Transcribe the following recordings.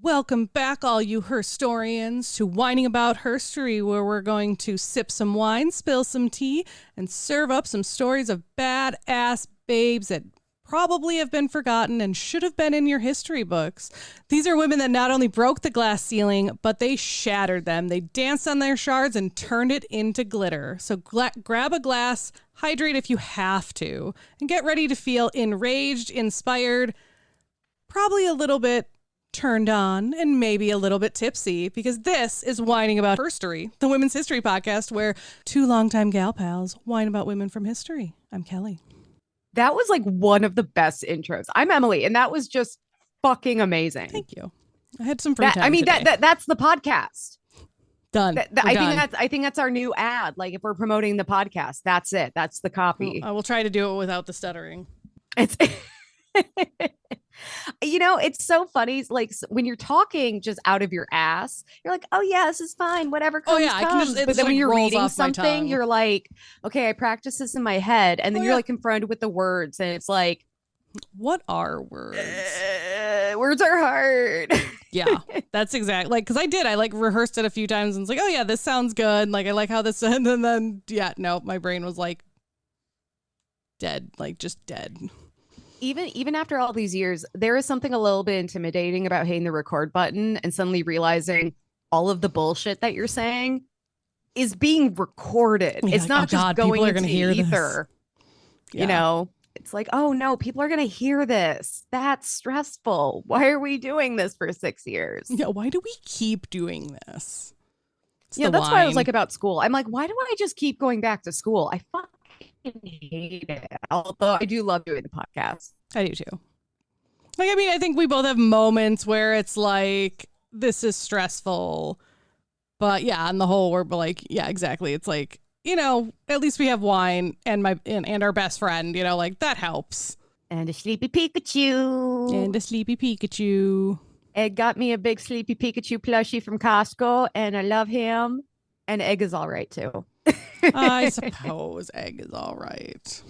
Welcome back, all you Herstorians, to Whining About Herstory, where we're going to sip some wine, spill some tea, and serve up some stories of badass babes that probably have been forgotten and should have been in your history books. These are women that not only broke the glass ceiling, but they shattered them. They danced on their shards and turned it into glitter. So grab a glass, hydrate if you have to, and get ready to feel enraged, inspired, probably a little bit turned on, and maybe a little bit tipsy, because this is Whining About Herstory, the women's history podcast where two longtime gal pals whine about women from history. I'm Kelly. That was like one of the best intros. I'm Emily, and that was just fucking amazing. Thank you. I had some free time. That's the podcast. Done. I think that's our new ad. Like if we're promoting the podcast, that's it. That's the copy. I will try to do it without the stuttering. It's it's so funny. Like when you're talking just out of your ass, you're like, oh yeah, this is fine. Whatever comes, comes. But then when you're reading something, you're like, okay, I practice this in my head. And then you're like confronted with the words. And it's like, what are words? Words are hard. Yeah, that's exactly like, because I rehearsed it a few times and it's like, oh yeah, this sounds good. Like I like how this and then my brain was like dead, like just dead. Even after all these years, there is something a little bit intimidating about hitting the record button and suddenly realizing all of the bullshit that you're saying is being recorded. Yeah, it's not just going into the ether. Yeah. It's like, oh no, people are going to hear this. That's stressful. Why are we doing this for 6 years? Yeah, why do we keep doing this? That's what I was like about school. I'm like, why do I just keep going back to school? I hate it. Although I do love doing the podcast. I do too. I think we both have moments where it's like, this is stressful. But yeah, on the whole, we're like, yeah, exactly. It's like, at least we have wine and our best friend, like that helps. And a sleepy Pikachu. Egg got me a big sleepy Pikachu plushie from Costco, and I love him. And Egg is all right too. I suppose Egg is all right.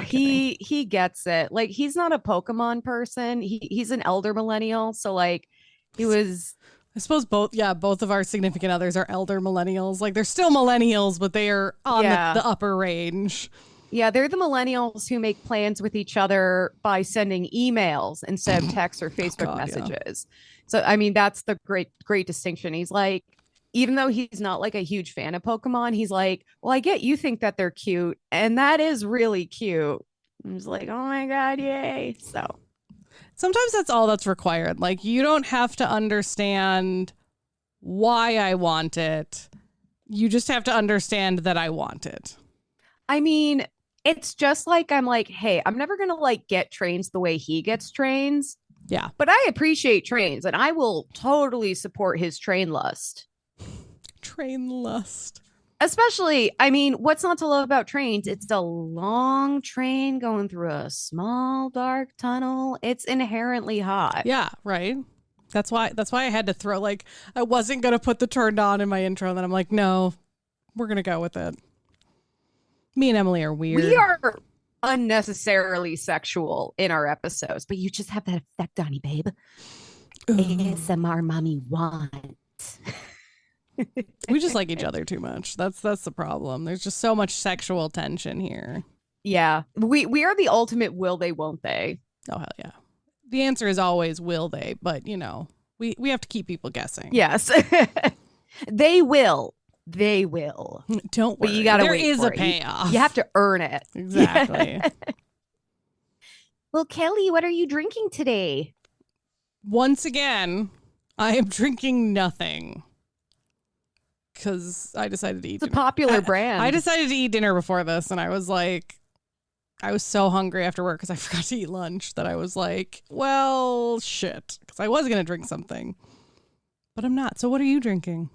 He gets it. Like he's not a Pokemon person. He's an elder millennial. So like he was. I suppose both of our significant others are elder millennials. Like they're still millennials, but they are on the upper range. Yeah, they're the millennials who make plans with each other by sending emails instead of text or Facebook messages. Yeah. So that's the great distinction. He's like, even though he's not like a huge fan of Pokemon, he's like, well, I get you think that they're cute, and that is really cute. I'm just like, oh my God, yay. So sometimes that's all that's required. Like you don't have to understand why I want it. You just have to understand that I want it. It's just like, I'm like, hey, I'm never going to like get trains the way he gets trains. Yeah. But I appreciate trains, and I will totally support his train lust. Train lust. Especially, what's not to love about trains? It's a long train going through a small dark tunnel. It's inherently hot. Yeah, right. That's why I had to throw, like, I wasn't going to put the turned on in my intro, and then I'm like, no, we're going to go with it. Me and Emily are weird. We are unnecessarily sexual in our episodes, but you just have that effect on you, babe. Ooh. ASMR mommy want. We just like each other too much. That's the problem. There's just so much sexual tension here. Yeah. We are the ultimate will they, won't they? Oh, hell yeah. The answer is always will they, but we have to keep people guessing. Yes. They will. They will. Don't worry. But you gotta there wait is for a payoff. You have to earn it. Exactly. Well, Kelly, what are you drinking today? Once again, I am drinking nothing. Because I decided to eat. It's a popular brand. I decided to eat dinner before this, and I was like, I was so hungry after work because I forgot to eat lunch that I was like, well, shit. Because I was going to drink something, but I'm not. So what are you drinking?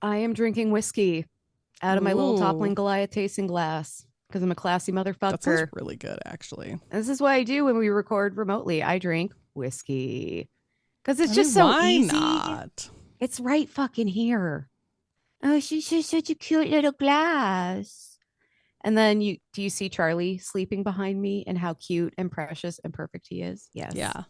I am drinking whiskey out of my little Toppling Goliath tasting glass because I'm a classy motherfucker. That sounds really good, actually. And this is what I do when we record remotely. I drink whiskey because it's just so easy. Why not? It's right fucking here. Oh, she's just such a cute little glass. And then do you see Charlie sleeping behind me and how cute and precious and perfect he is? Yes. Yeah.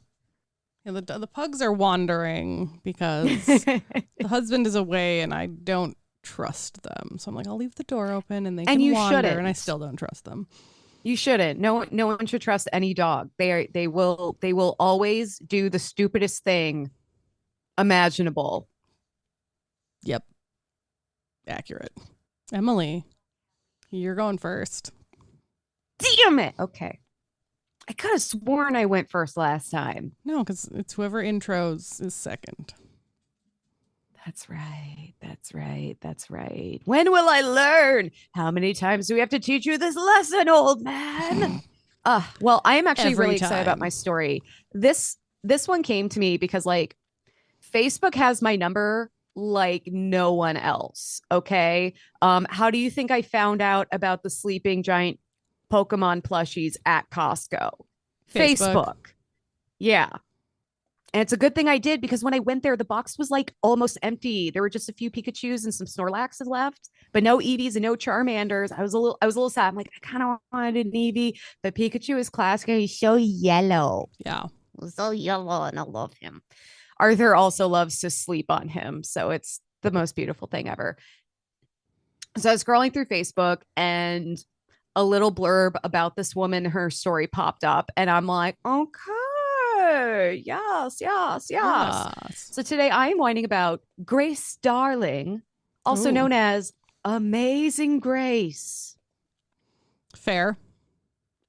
Yeah, the pugs are wandering because the husband is away and I don't trust them. So I'm like, I'll leave the door open and they And can you wander, shouldn't. and I still don't trust them. You shouldn't. No one should trust any dog. They will always do the stupidest thing imaginable. Yep. Accurate. Emily, you're going first. Damn it. Okay. I could have sworn I went first last time. No, because it's whoever intros is second. That's right. That's right. That's right. When will I learn? How many times do we have to teach you this lesson, old man? Well, I am actually Every really excited about time. my story. This one came to me because like Facebook has my number like no one else. Okay. How do you think I found out about the sleeping giant Pokemon plushies at Costco? Facebook. Yeah. And it's a good thing I did because when I went there, the box was like almost empty. There were just a few Pikachus and some Snorlaxes left, but no Eevees and no Charmanders. I was a little sad. I'm like, I kind of wanted an Eevee, but Pikachu is classic. He's so yellow. Yeah. So yellow, and I love him. Arthur also loves to sleep on him. So it's the most beautiful thing ever. So I was scrolling through Facebook and a little blurb about this woman, her story popped up, and I'm like, okay, yes. So today I am whining about Grace Darling, also Ooh. known as Amazing Grace. Fair.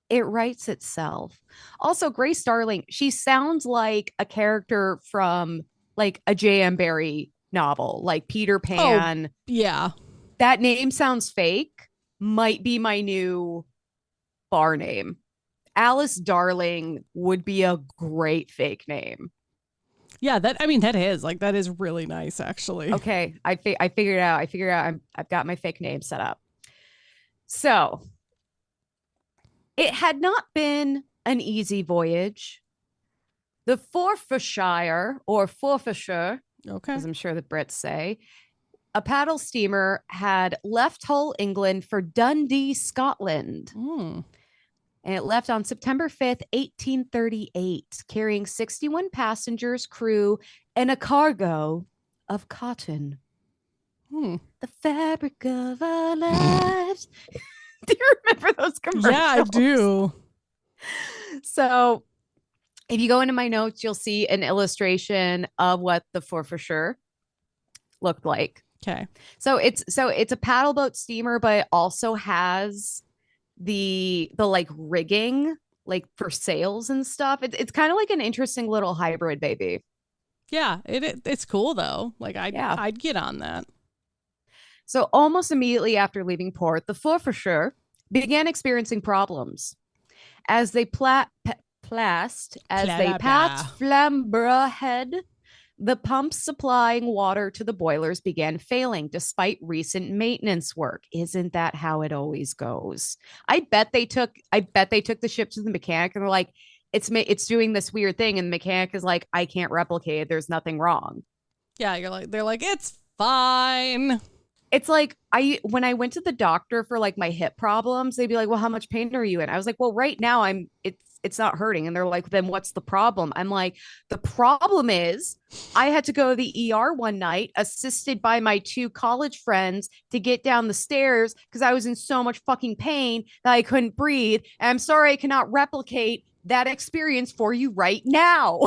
It writes itself. Also, Grace Darling, she sounds like a character from like a J.M. Barrie novel, like Peter Pan. Oh, yeah. That name sounds fake. Might be my new bar name. Alice Darling would be a great fake name. Yeah, that is really nice, actually. Okay, I figured out. I've got my fake name set up. So it had not been an easy voyage. The Forfarshire, or Forfarshire, Okay. as I'm sure the Brits say, a paddle steamer had left Hull, England for Dundee, Scotland. Mm. And it left on September 5th, 1838, carrying 61 passengers, crew, and a cargo of cotton. The fabric of our lives. Do you remember those commercials? Yeah, I do. So if you go into my notes, you'll see an illustration of what the Forfarshire looked like. Okay. So it's a paddle boat steamer, but it also has the like rigging like for sails and stuff. It's kind of like an interesting little hybrid baby. Yeah, it's cool though. Like I'd get on that. So almost immediately after leaving port, the Forfarshire began experiencing problems as they passed Flamborough Head. The pumps supplying water to the boilers began failing despite recent maintenance work. Isn't that how it always goes? I bet they took the ship to the mechanic and they're like, it's doing this weird thing, and the mechanic is like, I can't replicate it. There's nothing wrong. Yeah, they're like, it's fine. It's like when I went to the doctor for like my hip problems, they'd be like, well, how much pain are you in? I was like, well, right now it's not hurting. And they're like, then what's the problem? I'm like, the problem is I had to go to the ER one night, assisted by my two college friends, to get down the stairs because I was in so much fucking pain that I couldn't breathe. And I'm sorry I cannot replicate that experience for you right now.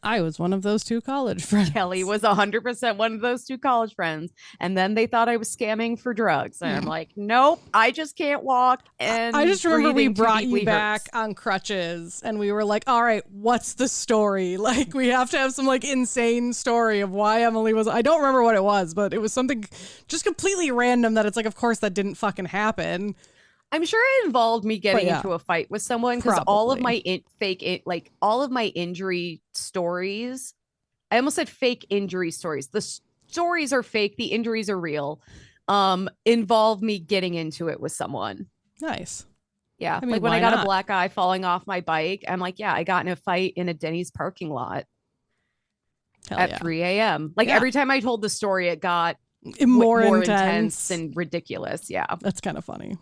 I was one of those two college friends. Kelly was 100% one of those two college friends. And then they thought I was scamming for drugs. And I'm like, nope, I just can't walk. And I just remember we brought you hurts. back on crutches and we were like, all right, what's the story? Like, we have to have some like insane story of why Emily was. I don't remember what it was, but it was something just completely random that it's like, of course, that didn't fucking happen. I'm sure it involved me getting into a fight with someone, because all of my all of my injury stories, I almost said fake injury stories. The stories are fake. The injuries are real. Involve me getting into it with someone. Nice. Yeah. I mean, like when I got a black eye falling off my bike, I'm like, yeah, I got in a fight in a Denny's parking lot at 3 a.m. Like every time I told the story, it got more intense and ridiculous. Yeah. That's kind of funny.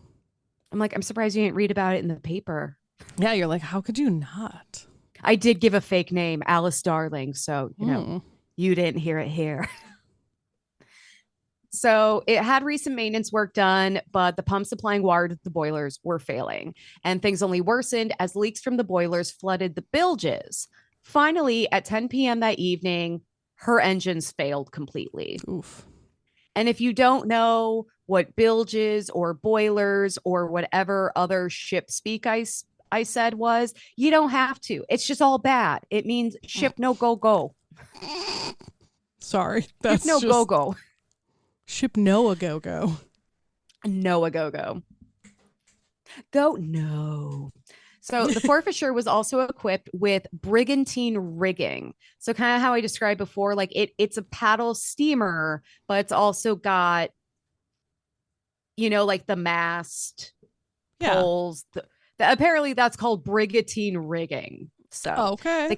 I'm like, I'm surprised you didn't read about it in the paper. Yeah, you're like, how could you not? I did give a fake name, Alice Darling. So, Mm. you didn't hear it here. So it had recent maintenance work done, but the pumps supplying water to the boilers were failing. And things only worsened as leaks from the boilers flooded the bilges. Finally, at 10 p.m. that evening, her engines failed completely. Oof. And if you don't know what bilges or boilers or whatever other ship speak I said was, you don't have to. It's just all bad. It means ship no go go. Sorry. Ship That's no go just go. ship no a go go. No a go go. Go no. So the Forfeiture was also equipped with brigantine rigging. So kind of how I described before, like it's a paddle steamer, but it's also got, like the mast Yeah. poles. Apparently that's called brigantine rigging. So Okay. the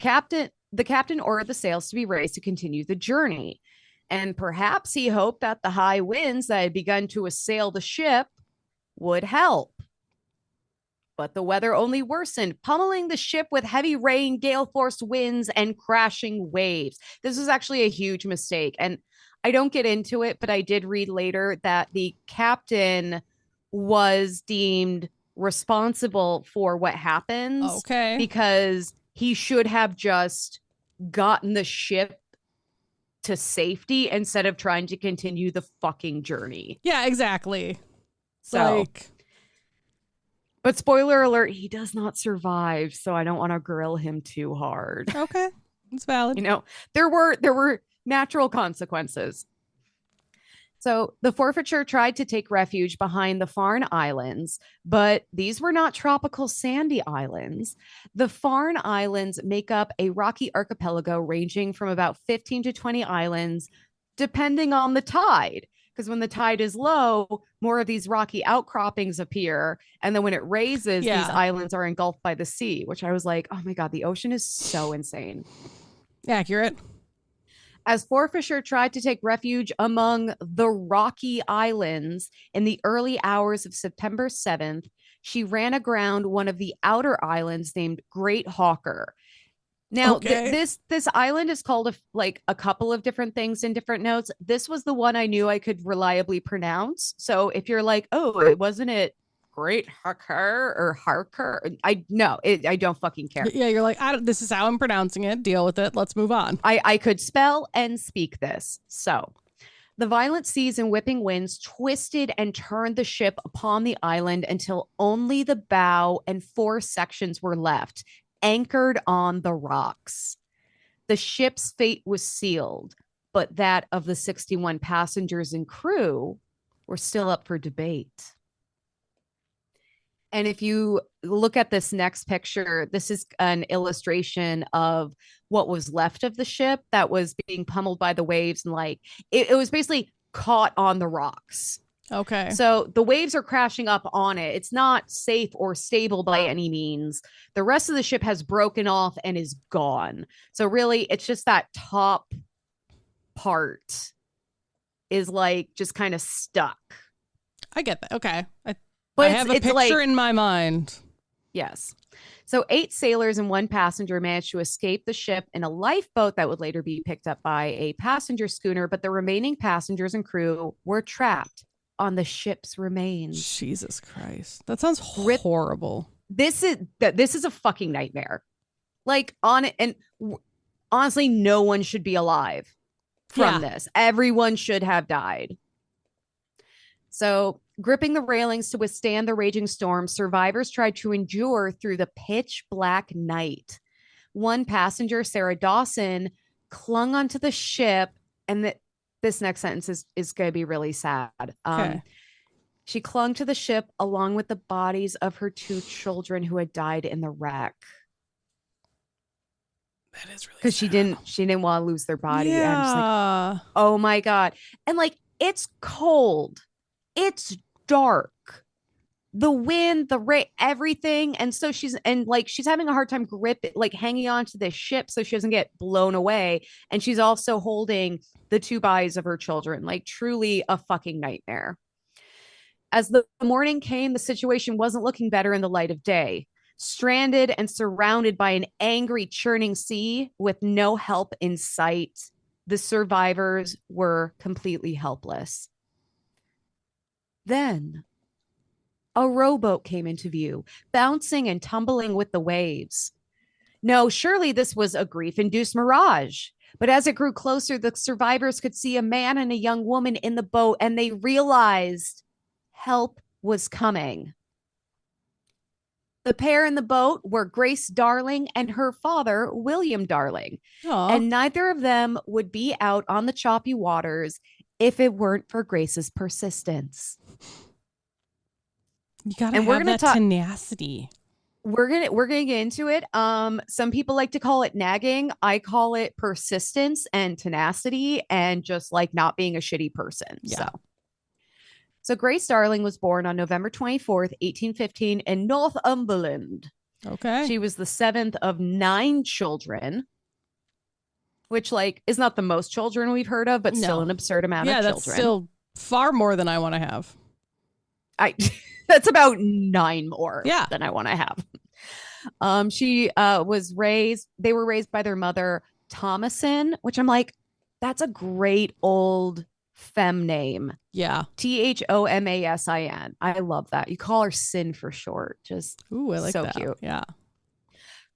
captain ordered the sails to be raised to continue the journey. And perhaps he hoped that the high winds that had begun to assail the ship would help. But the weather only worsened, pummeling the ship with heavy rain, gale force winds, and crashing waves. This was actually a huge mistake. And I don't get into it, but I did read later that the captain was deemed responsible for what happens Okay. because he should have just gotten the ship to safety instead of trying to continue the fucking journey. Yeah, exactly. So, Like, but spoiler alert, he does not survive, so I don't want to grill him too hard. okay. It's valid. There were natural consequences. So the Forfeiture tried to take refuge behind the Farne Islands, but these were not tropical sandy islands. The Farne Islands make up a rocky archipelago ranging from about 15 to 20 islands, depending on the tide. Because when the tide is low, more of these rocky outcroppings appear. And then when it raises, these Yeah. islands are engulfed by the sea, which I was like, oh my God, the ocean is so insane. Accurate. As Forfeiture tried to take refuge among the Rocky Islands in the early hours of September 7th, she ran aground one of the outer islands named Great Hawker. Now, Okay. this island is called a couple of different things in different notes. This was the one I knew I could reliably pronounce. So if you're like, oh, it wasn't it Great Harker or Harker? I don't fucking care. Yeah, you're like, this is how I'm pronouncing it. Deal with it. Let's move on. I could spell and speak this. So the violent seas and whipping winds twisted and turned the ship upon the island until only the bow and four sections were left, anchored on the rocks. The ship's fate was sealed, but that of the 61 passengers and crew were still up for debate. And if you look at this next picture, this is an illustration of what was left of the ship that was being pummeled by the waves. And like it was basically caught on the rocks. Okay. So the waves are crashing up on it. It's not safe or stable by any means. The rest of the ship has broken off and is gone. So really, it's just that top part is like just kind of stuck. I get that. Okay. But I have a picture in my mind. Yes. So 8 sailors and 1 passenger managed to escape the ship in a lifeboat that would later be picked up by a passenger schooner, but the remaining passengers and crew were trapped on the ship's remains. Jesus Christ. That sounds horrible. This is a fucking nightmare. Like honestly, no one should be alive from this. Everyone should have died. So, gripping the railings to withstand the raging storm, survivors tried to endure through the pitch black night. One passenger, Sarah Dawson, clung onto the ship, and this next sentence is going to be really sad. Okay. She clung to the ship along with the bodies of her 2 children who had died in the wreck. That is really because she didn't want to lose their body. Yeah. And I'm just like, oh my God. And like, it's cold. It's dark. The wind, the rain, everything. And so she's having a hard time hanging on to this ship so she doesn't get blown away. And she's also holding the 2 bodies of her children, like truly a fucking nightmare. As the morning came, the situation wasn't looking better in the light of day. Stranded and surrounded by an angry, churning sea with no help in sight, the survivors were completely helpless. Then a rowboat came into view, bouncing and tumbling with the waves. No, surely this was a grief-induced mirage. But as it grew closer, the survivors could see a man and a young woman in the boat, and they realized help was coming. The pair in the boat were Grace Darling and her father, William Darling. Aw. And neither of them would be out on the choppy waters if it weren't for Grace's persistence. You gotta And we're have gonna that talk. tenacity. We're gonna get into it. Some people like to call it nagging. I call it persistence and tenacity, and just like not being a shitty person. Yeah. So Grace Darling was born on November 24th, 1815 in Northumberland. Okay. She was the seventh of 9 children, which like is not the most children we've heard of, but still an absurd amount of children. Yeah, that's still far more than I want to have. That's about 9 more Yeah. than I want to have. She was raised, they were raised by their mother, Thomasin, which I'm like, that's a great old femme name. Yeah. Thomasin. I love that. You call her Sin for short. Just Ooh, I like so that. cute. Yeah.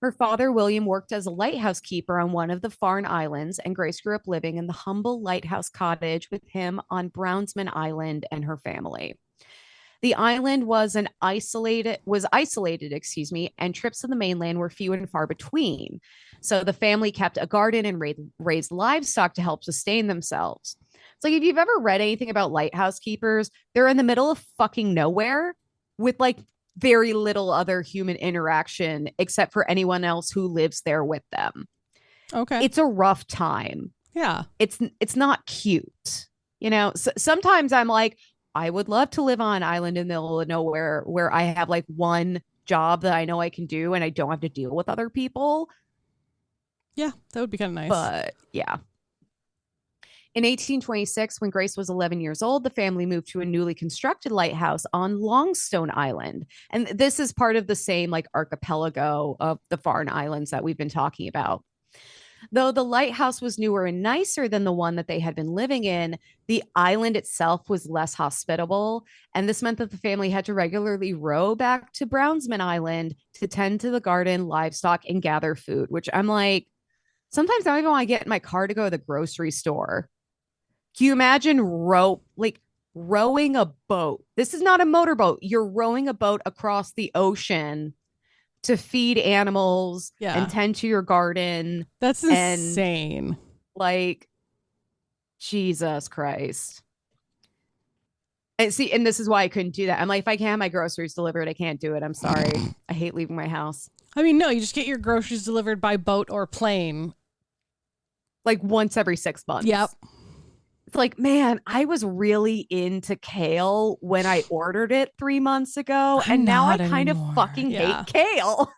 Her father, William, worked as a lighthouse keeper on one of the Farne Islands, and Grace grew up living in the humble lighthouse cottage with him on Brownsman Island and her family. The island was isolated, and trips to the mainland were few and far between. So the family kept a garden and raised livestock to help sustain themselves. It's like if you've ever read anything about lighthouse keepers, they're in the middle of fucking nowhere with like very little other human interaction except for anyone else who lives there with them. Okay. It's a rough time. Yeah. It's not cute. You know, sometimes I'm like, I would love to live on an island in the middle of nowhere where I have like one job that I know I can do and I don't have to deal with other people. Yeah, that would be kind of nice. But yeah. In 1826, when Grace was 11 years old, the family moved to a newly constructed lighthouse on Longstone Island. And this is part of the same like archipelago of the Farne Islands that we've been talking about. Though the lighthouse was newer and nicer than the one that they had been living in, the island itself was less hospitable. And this meant that the family had to regularly row back to Brownsman Island to tend to the garden, livestock, and gather food, which I'm like, sometimes I don't even want to get in my car to go to the grocery store. Can you imagine rowing a boat? This is not a motorboat. You're rowing a boat across the ocean to feed animals and tend to your garden. That's insane. Like, Jesus Christ. And see, and this is why I couldn't do that. I'm like, if I can't have my groceries delivered, I can't do it. I'm sorry. I hate leaving my house. I mean, no, you just get your groceries delivered by boat or plane. Like once every 6 months. Yep. It's like, man, I was really into kale when I ordered it 3 months ago. And now I kind of fucking hate kale.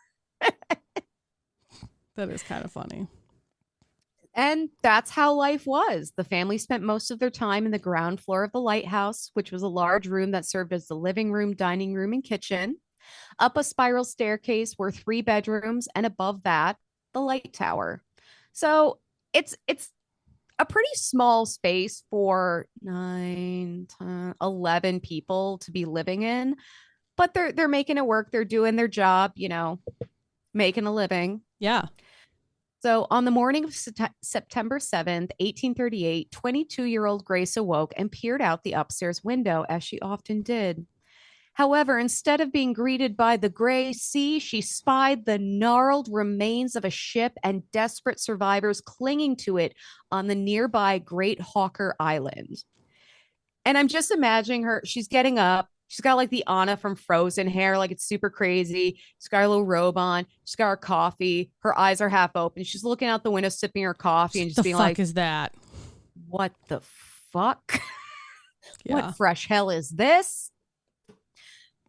That is kind of funny. And that's how life was. The family spent most of their time in the ground floor of the lighthouse, which was a large room that served as the living room, dining room, and kitchen. Up a spiral staircase were 3 bedrooms, and above that, the light tower. So it's a pretty small space for 9, 10, 11 people to be living in, but they're making it work. They're doing their job, you know, making a living. Yeah. So on the morning of September 7th, 1838, 22-year-old Grace awoke and peered out the upstairs window, as she often did. However, instead of being greeted by the gray sea, she spied the gnarled remains of a ship and desperate survivors clinging to it on the nearby Great Hawker Island. And I'm just imagining her, she's getting up. She's got like the Anna from Frozen hair, like it's super crazy. She's got a little robe on. She's got her coffee. Her eyes are half open. She's looking out the window, sipping her coffee, and just being like, "What the fuck is that? What the fuck? Yeah. What fresh hell is this?"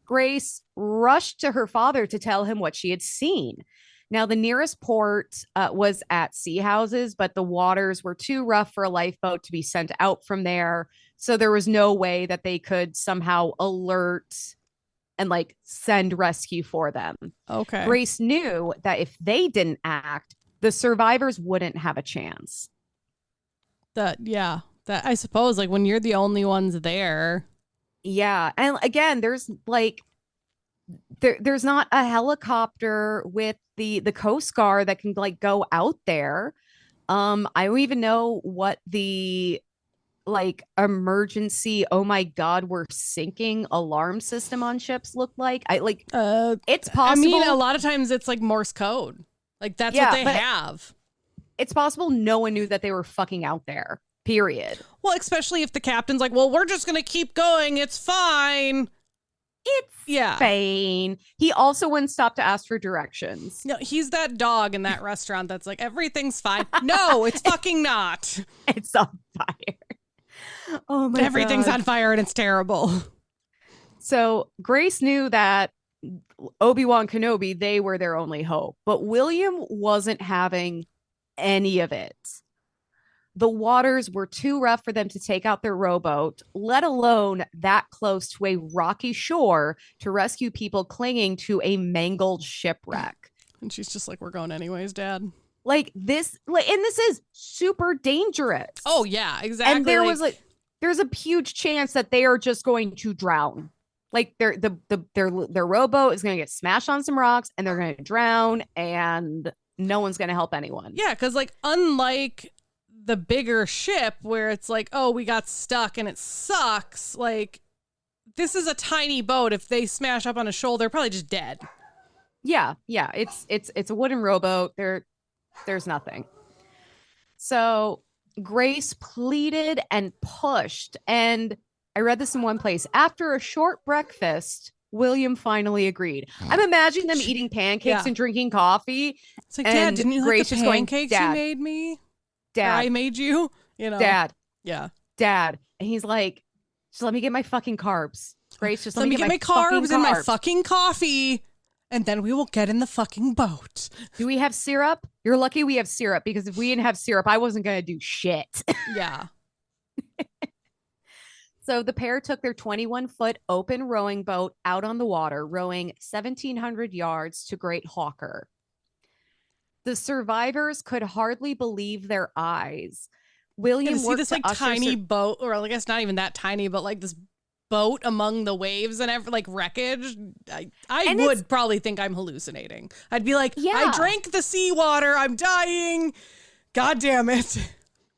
Grace rushed to her father to tell him what she had seen. Now, the nearest port was at Sea Houses, but the waters were too rough for a lifeboat to be sent out from there. So there was no way that they could somehow alert and like send rescue for them. Okay. Grace knew that if they didn't act, the survivors wouldn't have a chance. That I suppose like when you're the only ones there. Yeah. And again, there's like there's not a helicopter with the Coast Guard that can like go out there. I don't even know what the like emergency, oh my god, we're sinking alarm system on ships look like. It's possible. I mean, a lot of times it's like Morse code. Like that's what they have. It's possible no one knew that they were fucking out there. Period. Well, especially if the captain's like, well, we're just going to keep going. It's fine. It's fine. He also wouldn't stop to ask for directions. No, he's that dog in that restaurant that's like, everything's fine. No, it's fucking not. It's on fire. Oh my Everything's God. on fire and it's terrible. So Grace knew that Obi-Wan Kenobi, they were their only hope. But William wasn't having any of it. The waters were too rough for them to take out their rowboat, let alone that close to a rocky shore to rescue people clinging to a mangled shipwreck. And she's just like, we're going anyways, Dad. Like this, and this is super dangerous. Oh, yeah, exactly. And there's a huge chance that they are just going to drown. Like their rowboat is going to get smashed on some rocks and they're going to drown and no one's going to help anyone. Yeah, because like unlike the bigger ship where it's like, oh, we got stuck and it sucks. Like this is a tiny boat. If they smash up on a shoal, they're probably just dead. Yeah. It's a wooden rowboat. There's nothing. So Grace pleaded and pushed, and I read this in one place. After a short breakfast, William finally agreed. I'm imagining them eting pancakes and drinking coffee. It's like, Dad, didn't you like the pancakes you made me? Dad, or I made you. You know, Dad. Yeah, Dad. And he's like, just let me get my fucking carbs. Grace, just let me get my carbs and my fucking coffee. And then we will get in the fucking boat. Do we have syrup? You're lucky we have syrup, because if we didn't have syrup, I wasn't going to do shit. Yeah. So the pair took their 21-foot open rowing boat out on the water, rowing 1,700 yards to Great Hawker. The survivors could hardly believe their eyes. William see this like tiny boat, or I guess not even that tiny, but like this boat among the waves and like wreckage. I would probably think I'm hallucinating. I'd be like, I drank the seawater. I'm dying. God damn it.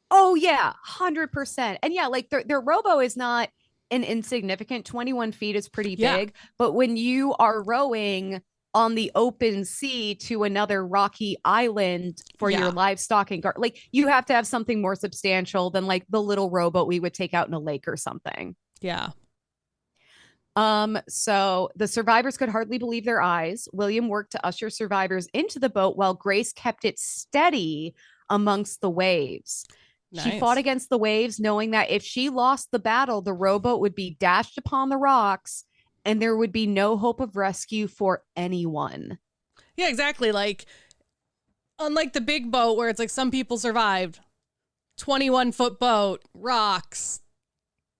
Oh yeah, 100%. And yeah, like their rowboat is not an insignificant 21 feet is pretty big. But when you are rowing on the open sea to another rocky island for your livestock and like you have to have something more substantial than like the little rowboat we would take out in a lake or something. Yeah. So the survivors could hardly believe their eyes. William worked to usher survivors into the boat while Grace kept it steady amongst the waves. Nice. She fought against the waves, knowing that if she lost the battle, the rowboat would be dashed upon the rocks and there would be no hope of rescue for anyone. Yeah, exactly. Like, unlike the big boat where it's like some people survived, 21-foot boat, rocks,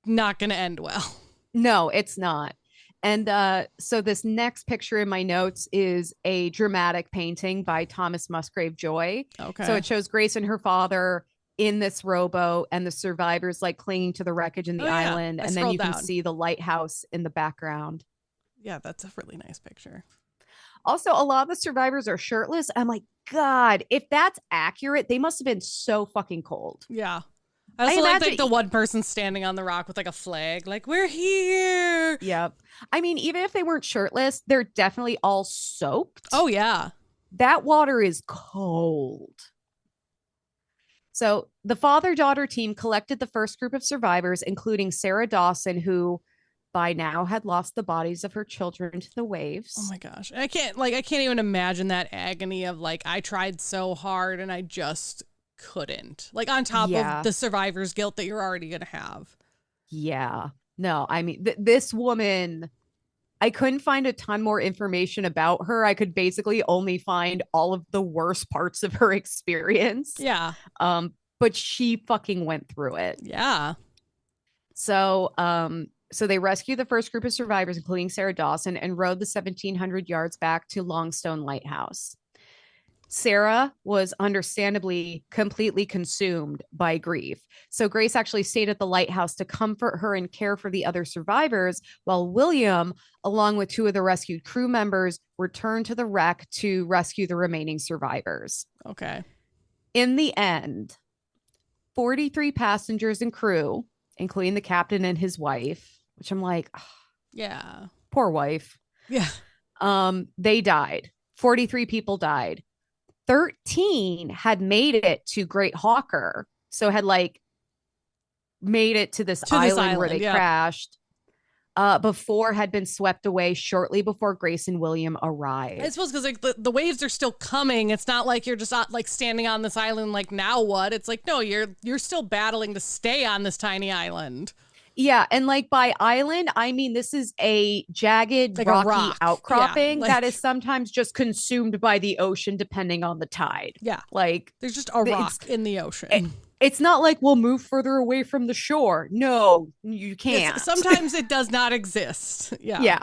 not going to end well. No, it's not. And so this next picture in my notes is a dramatic painting by Thomas Musgrave Joy. Okay. So it shows Grace and her father in this rowboat and the survivors like clinging to the wreckage in the island. And then you can see the lighthouse in the background. Yeah, that's a really nice picture. Also, a lot of the survivors are shirtless. I'm like, God, if that's accurate, they must have been so fucking cold. Yeah. I also like the one person standing on the rock with like a flag, like, we're here. Yep. I mean, even if they weren't shirtless, they're definitely all soaked. Oh, yeah. That water is cold. So the father-daughter team collected the first group of survivors, including Sarah Dawson, who by now had lost the bodies of her children to the waves. Oh my gosh. I can't even imagine that agony of like, I tried so hard and I just couldn't. Like on top of the survivor's guilt that you're already going to have. Yeah. No, I mean, this woman, I couldn't find a ton more information about her. I could basically only find all of the worst parts of her experience. Yeah. But she fucking went through it. Yeah. So, So they rescued the first group of survivors, including Sarah Dawson, and rowed the 1,700 yards back to Longstone Lighthouse. Sarah was understandably completely consumed by grief. So Grace actually stayed at the lighthouse to comfort her and care for the other survivors, while William, along with 2 of the rescued crew members, returned to the wreck to rescue the remaining survivors. Okay. In the end, 43 passengers and crew, including the captain and his wife, which I'm like, oh, yeah, poor wife. Yeah. They died. 43 people died. 13 had made it to Great Hawker. So had like made it to this island where they crashed. Before had been swept away shortly before Grace and William arrived. I suppose because like the waves are still coming. It's not like you're just like standing on this island like, now what? It's like, no, you're still battling to stay on this tiny island. Yeah, and like by island, I mean this is a jagged, like rocky outcropping that is sometimes just consumed by the ocean depending on the tide. Yeah, like there's just a rock in the ocean. It's not like we'll move further away from the shore. No, you can't. Sometimes it does not exist. Yeah. Yeah.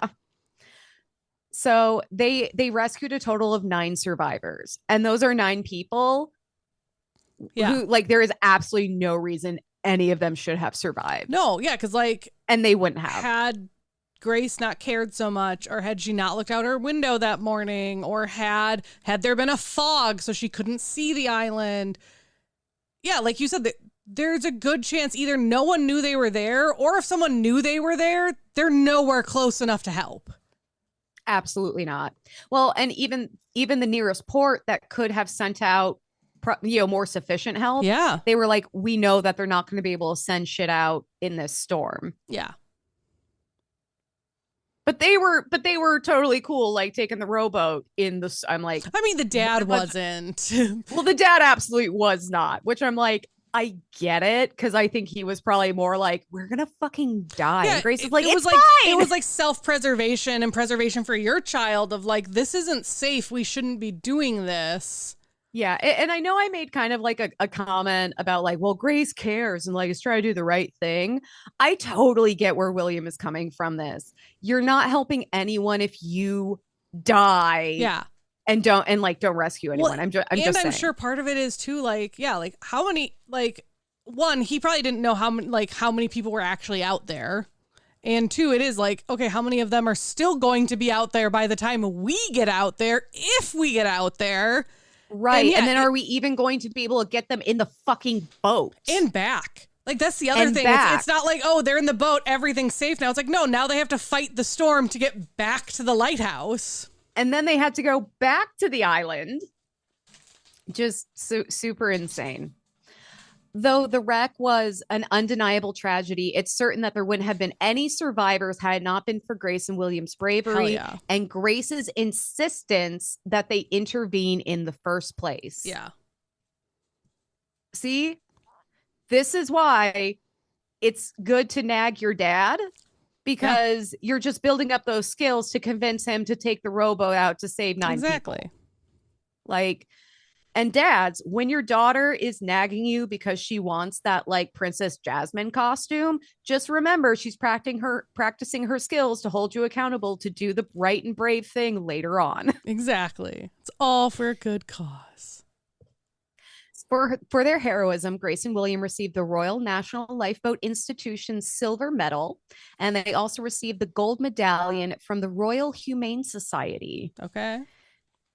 So they rescued a total of 9 survivors, and those are 9 people who, like, there is absolutely no reason any of them should have survived. No, yeah, because like, and they wouldn't have had Grace not cared so much, or had she not looked out her window that morning, or had there been a fog so she couldn't see the island. Yeah, like you said, there's a good chance either no one knew they were there, or if someone knew they were there, they're nowhere close enough to help. Absolutely not. Well, and even the nearest port that could have sent out more sufficient help. Yeah. They were like, we know that they're not going to be able to send shit out in this storm. Yeah. But they were totally cool, like taking the rowboat in the. I'm like, I mean, the dad wasn't. Well, the dad absolutely was not, which I'm like, I get it, because I think he was probably more like, we're gonna fucking die. Yeah, and Grace is like, it was fine. It was like self-preservation and preservation for your child of like, this isn't safe. We shouldn't be doing this. Yeah, and I know I made kind of like a comment about like, well, Grace cares and like is trying to do the right thing. I totally get where William is coming from this. You're not helping anyone if you die. Yeah. And don't rescue anyone. Well, I'm just saying. I'm sure part of it is too, like, yeah, like how many, like, one, he probably didn't know how many people were actually out there. And 2, it is like, okay, how many of them are still going to be out there by the time we get out there, if we get out there. Right. And then are we even going to be able to get them in the fucking boat? And back. Like, that's the other thing. It's not like, oh, they're in the boat, everything's safe now. It's like, no, now they have to fight the storm to get back to the lighthouse. And then they had to go back to the island. Just super insane. Though the wreck was an undeniable tragedy, it's certain that there wouldn't have been any survivors had it not been for Grace and William's bravery and Grace's insistence that they intervene in the first place. Yeah. See, this is why it's good to nag your dad, because you're just building up those skills to convince him to take the rowboat out to save 9 people. Like, and dads, when your daughter is nagging you because she wants that like Princess Jasmine costume, just remember she's practicing her skills to hold you accountable to do the right and brave thing later on. Exactly. It's all for a good cause. For their heroism, Grace and William received the Royal National Lifeboat Institution's Silver Medal, and they also received the Gold Medallion from the Royal Humane Society. Okay.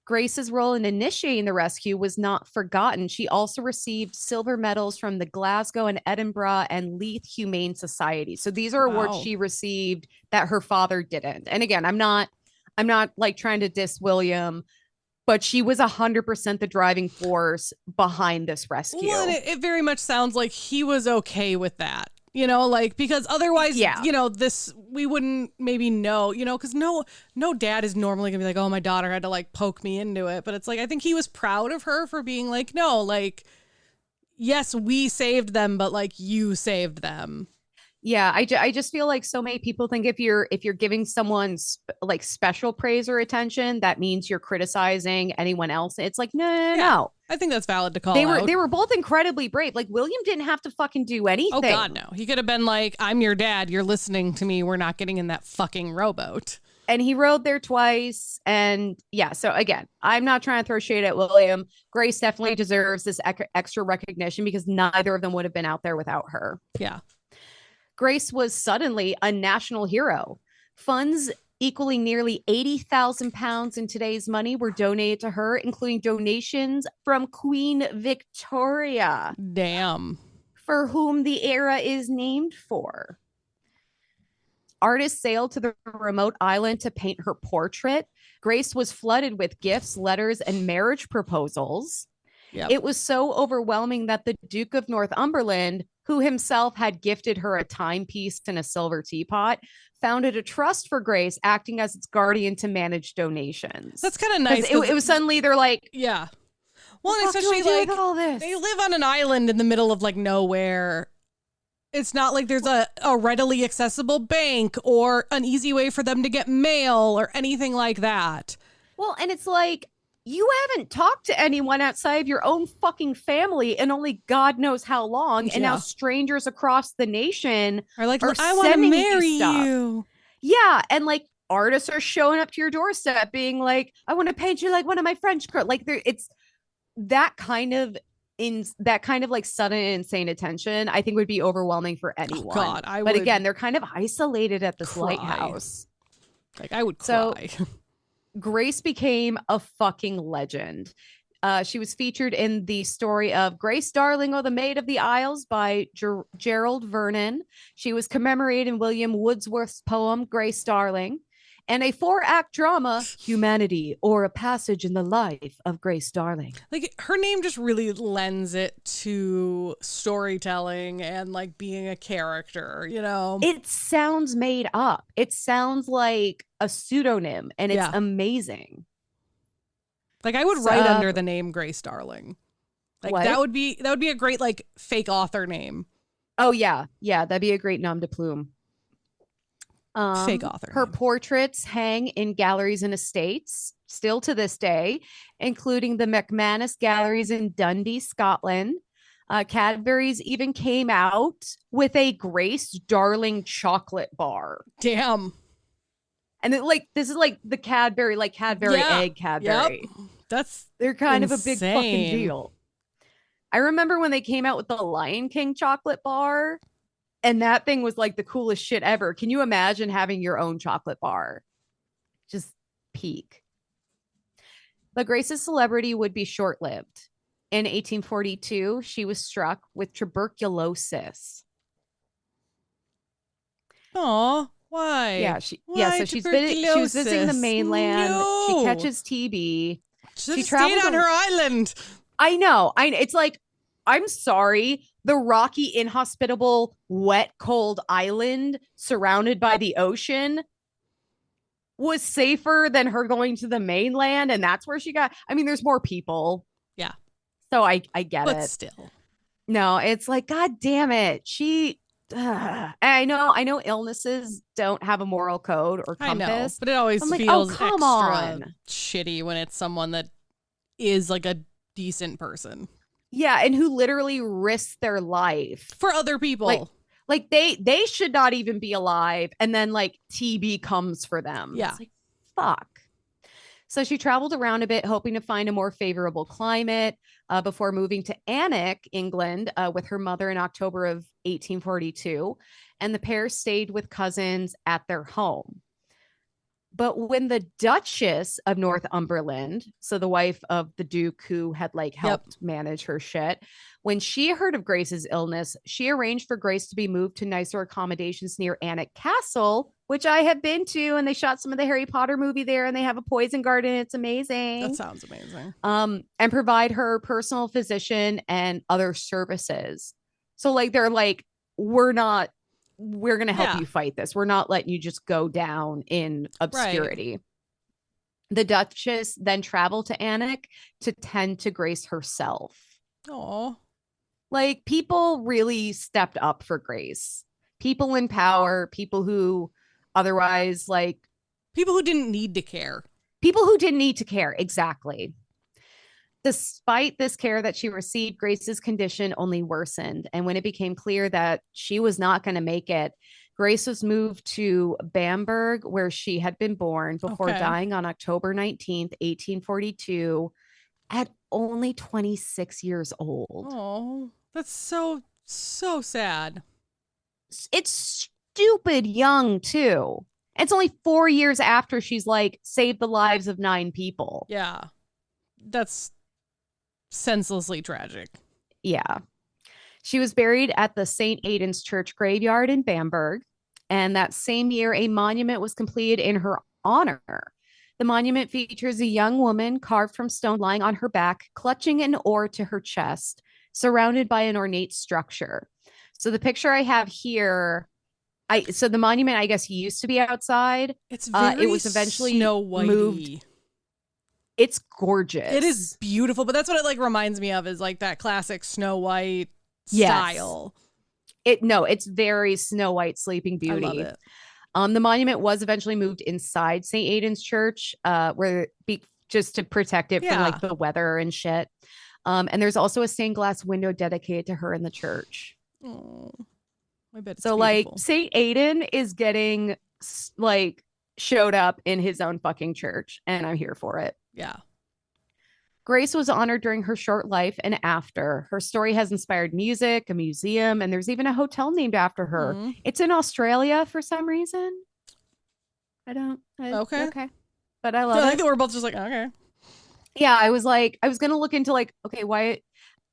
Grace's role in initiating the rescue was not forgotten. She also received silver medals from the Glasgow and Edinburgh and Leith Humane Society. So these are awards she received that her father didn't. And again, I'm not like trying to diss William, but she was 100% the driving force behind this rescue. Well, it very much sounds like he was okay with that. You know, like, because otherwise, you know, we wouldn't maybe know, you know, because no dad is normally gonna be like, oh, my daughter had to like poke me into it. But it's like, I think he was proud of her for being like, no, like, yes, we saved them, but like you saved them. Yeah, I just feel like so many people think if you're giving someone like special praise or attention, that means you're criticizing anyone else. It's like Yeah, no. I think that's valid to They call were out. they were both incredibly brave. Like William didn't have to fucking do Oh God, anything. no. He could have been like, "I'm your dad. You're listening to me. We're not getting in that fucking rowboat." And he rode there twice. And yeah, so again, I'm not trying to throw shade at William. Grace definitely deserves this extra recognition because neither of them would have been out there without her. Yeah. Grace was suddenly a national hero. Funds equaling nearly 80,000 pounds in today's money were donated to her, including donations from Queen Victoria, Damn. for whom the era is named for. Artists sailed to the remote island to paint her portrait. Grace was flooded with gifts, letters, and marriage proposals. Yep. It was so overwhelming that the Duke of Northumberland, who himself had gifted her a timepiece and a silver teapot, founded a trust for Grace, acting as its guardian to manage donations. That's kind of nice. It was suddenly they're like, yeah. Well, and what the fuck do I especially do like with all this? they live on an island in the middle of like nowhere. It's not like there's a readily accessible bank or an easy way for them to get mail or anything like that. Well, and it's like, you haven't talked to anyone outside of your own fucking family in only God knows how long. And now Yeah. strangers across the nation Or like, are I want to sending marry stuff. you. Yeah. And like artists are showing up to your doorstep being like, I want to paint you like one of my French girls. Like it's that kind of like sudden insane attention, I think would be overwhelming for anyone. Oh God, but again, they're kind of isolated at this cry. lighthouse. Like I would cry. So Grace became a fucking legend. She was featured in the story of Grace Darling, or the Maid of the Isles by Gerald Vernon. She was commemorated in William Wordsworth's poem, Grace Darling, and a 4-act drama, Humanity, or A Passage in the Life of Grace Darling. Like her name just really lends it to storytelling and like being a character, you know? It sounds made up. It sounds like a pseudonym, and it's amazing. Like I would write under the name Grace Darling. Like what? that would be a great like fake author name. Oh yeah. Yeah, that'd be a great nom de plume. Fake author. Her name. portraits hang in galleries and estates still to this day, including the McManus Galleries in Dundee, Scotland. Cadbury's even came out with a Grace Darling chocolate bar. Damn. And this is like the Cadbury, like Cadbury egg Cadbury. Yep. They're kind insane. of a big fucking deal. I remember when they came out with the Lion King chocolate bar, and that thing was like the coolest shit ever. Can you imagine having your own chocolate bar? Just peak. But Grace's celebrity would be short-lived. In 1842, she was struck with tuberculosis. Aw, why? Yeah, so she was visiting the mainland. No. She catches TB. She stayed on her island. I know. It's like, I'm sorry. The rocky, inhospitable, wet, cold island surrounded by the ocean was safer than her going to the mainland. And that's where she got. I mean, there's more people. Yeah. So I get it. But still. No, it's like, God damn it. I know illnesses don't have a moral code or compass. I know, but it always like, feels come extra on. shitty when it's someone that is like a decent person. Yeah, and who literally risked their life for other people. Like they should not even be alive, and then like TB comes for them. Yeah. It's like, fuck. So she traveled around a bit, hoping to find a more favorable climate before moving to Alnwick, England, with her mother in October of 1842. And the pair stayed with cousins at their home. But when the Duchess of Northumberland, so the wife of the Duke who had like helped manage her shit, when she heard of Grace's illness, she arranged for Grace to be moved to nicer accommodations near Alnwick Castle, which I have been to, and they shot some of the Harry Potter movie there, and they have a poison garden. It's amazing. That sounds amazing. And provide her personal physician and other services. So like they're like, we're going to help you fight this. We're not letting you just go down in obscurity. Right. The Duchess then traveled to Alnwick to tend to Grace herself. Oh, like people really stepped up for Grace. people in power, people who otherwise like people who didn't need to care. People who didn't need to care. Exactly. Despite this care that she received, Grace's condition only worsened. And when it became clear that she was not going to make it, Grace was moved to Bamberg, where she had been born, before dying on October 19th, 1842, at only 26 years old. Oh, that's so sad. It's stupid young, too. It's only 4 years after she's like saved the lives of 9 people. Yeah. That's senselessly tragic. Yeah. She was buried at the St. Aidan's Church graveyard in Bamberg. And that same year, a monument was completed in her honor. The monument features a young woman carved from stone lying on her back, clutching an oar to her chest, surrounded by an ornate structure. So the picture I have here, so the monument, I guess, used to be outside. It's very it was eventually Snow Whitey. Moved. It's gorgeous. It is beautiful, but that's what it like reminds me of, is like that classic Snow White style. It's very Snow White Sleeping Beauty. I love it. The monument was eventually moved inside St. Aidan's Church, just to protect it from like the weather and shit. And there's also a stained glass window dedicated to her in the church. Oh, I bet. So like St. Aidan is getting like showed up in his own fucking church, and I'm here for it. Yeah. Grace was honored during her short life and after. Her story has inspired music, a museum, and there's even a hotel named after her. Mm-hmm. It's in Australia for some reason. Okay. But I love it. I think that we're both just like, okay. Yeah, I was going to look into like, okay, why,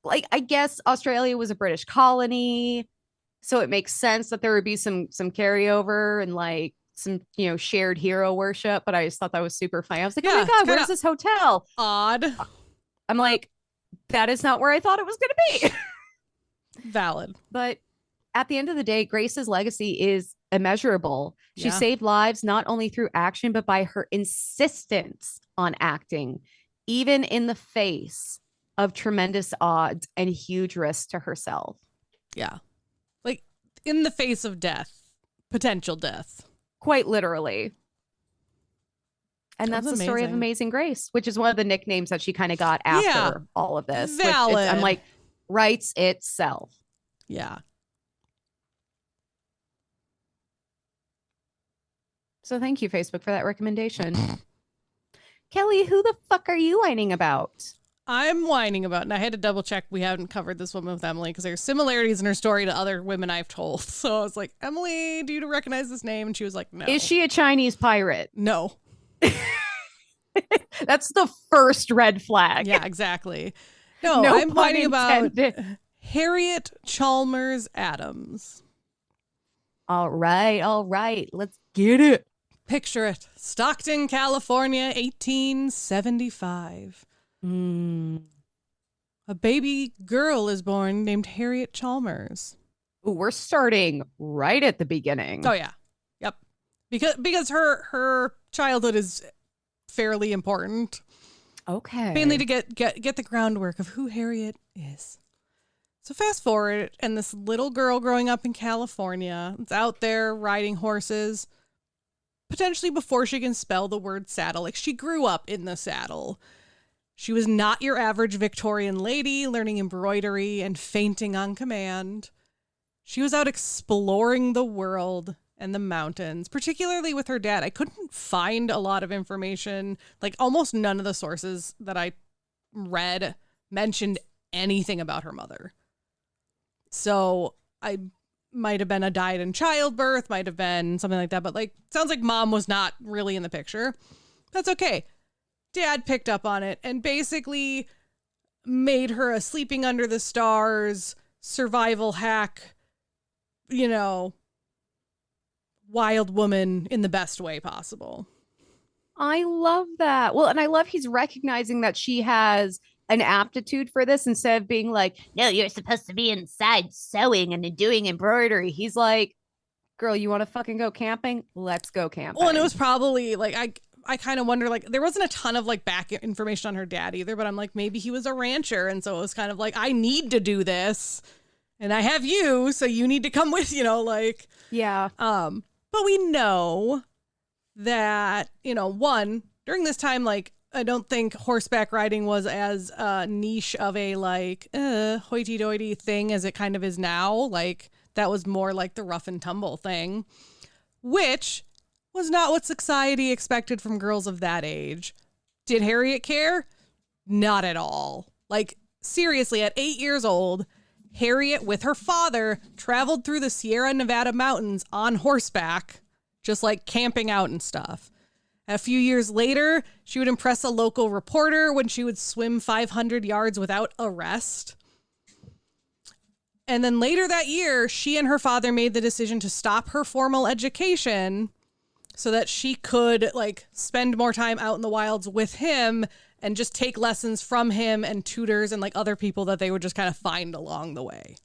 like, I guess Australia was a British colony, so it makes sense that there would be some carryover and like some, shared hero worship, but I just thought that was super funny. I was like, oh my God, where's this hotel? Odd. I'm like, that is not where I thought it was going to be. Valid. But at the end of the day, Grace's legacy is immeasurable. She saved lives not only through action, but by her insistence on acting, even in the face of tremendous odds and huge risks to herself. Yeah. Like in the face of death, potential death. Quite literally. And that's the story of Amazing Grace, which is one of the nicknames that she kind of got after all of this. Valid. Which I'm like, writes itself. Yeah. So thank you, Facebook, for that recommendation. Kelly, who the fuck are you whining about? I'm whining about, and I had to double check we haven't covered this woman with Emily because there's similarities in her story to other women I've told. So I was like, Emily, do you recognize this name? And she was like, no. Is she a Chinese pirate? No. That's the first red flag. Yeah, exactly. No, I'm whining about Harriet Chalmers Adams. All right. Let's get it. Picture it. Stockton, California, 1875. A baby girl is born named Harriet Chalmers. Ooh, we're starting right at the beginning. Oh yeah. Yep. Because her childhood is fairly important. Okay. Mainly to get the groundwork of who Harriet is. So fast forward, and this little girl growing up in California is out there riding horses, potentially before she can spell the word saddle. Like, she grew up in the saddle. She was not your average Victorian lady learning embroidery and fainting on command. She was out exploring the world and the mountains, particularly with her dad. I couldn't find a lot of information. Like, almost none of the sources that I read mentioned anything about her mother. So I might have been a died in childbirth, might have been something like that. But like, sounds like mom was not really in the picture. That's okay. Dad picked up on it and basically made her a sleeping under the stars, survival hack, wild woman in the best way possible. I love that. Well, and I love he's recognizing that she has an aptitude for this instead of being like, no, you're supposed to be inside sewing and doing embroidery. He's like, girl, you want to fucking go camping? Let's go camping. Well, and it was probably like, I kind of wonder, like, there wasn't a ton of like back information on her dad either, but I'm like, maybe he was a rancher. And so it was kind of like, I need to do this. and I have you, so you need to come with, like, Yeah. but we know that, one, during this time, like, I don't think horseback riding was as niche of a, like, hoity-toity thing as it kind of is now. Like, that was more like the rough and tumble thing, which was not what society expected from girls of that age. Did Harriet care? Not at all. Like, seriously, at 8 years old, Harriet, with her father, traveled through the Sierra Nevada mountains on horseback, just like camping out and stuff. A few years later, she would impress a local reporter when she would swim 500 yards without arrest. And then later that year, she and her father made the decision to stop her formal education so that she could, like, spend more time out in the wilds with him and just take lessons from him and tutors and, like, other people that they would just kind of find along the way.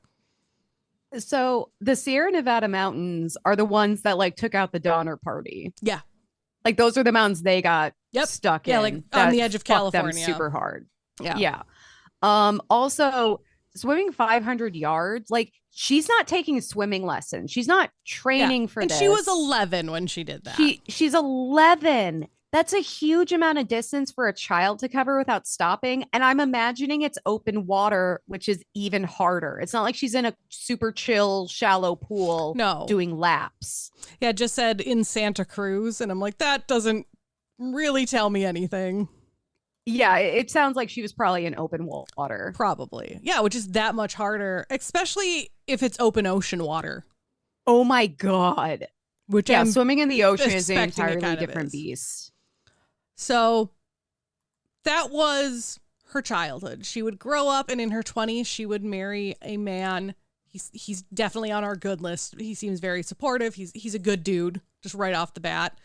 So the Sierra Nevada mountains are the ones that, like, took out the Donner Party. Yeah. Like, those are the mountains they got stuck in. Yeah, like on the edge of California. Them super hard. Yeah. Yeah. Also, swimming 500 yards, like, she's not taking swimming lessons. She's not training for and this. She was 11 when she did that. She's 11. That's a huge amount of distance for a child to cover without stopping. And I'm imagining it's open water, which is even harder. It's not like she's in a super chill, shallow pool doing laps. Yeah, it just said in Santa Cruz. And I'm like, that doesn't really tell me anything. Yeah, it sounds like she was probably in open water. Probably. Yeah, which is that much harder, especially if it's open ocean water. Oh, my God. Which swimming in the ocean is an entirely different beast. So that was her childhood. She would grow up, and in her 20s, she would marry a man. He's definitely on our good list. He seems very supportive. He's a good dude, just right off the bat.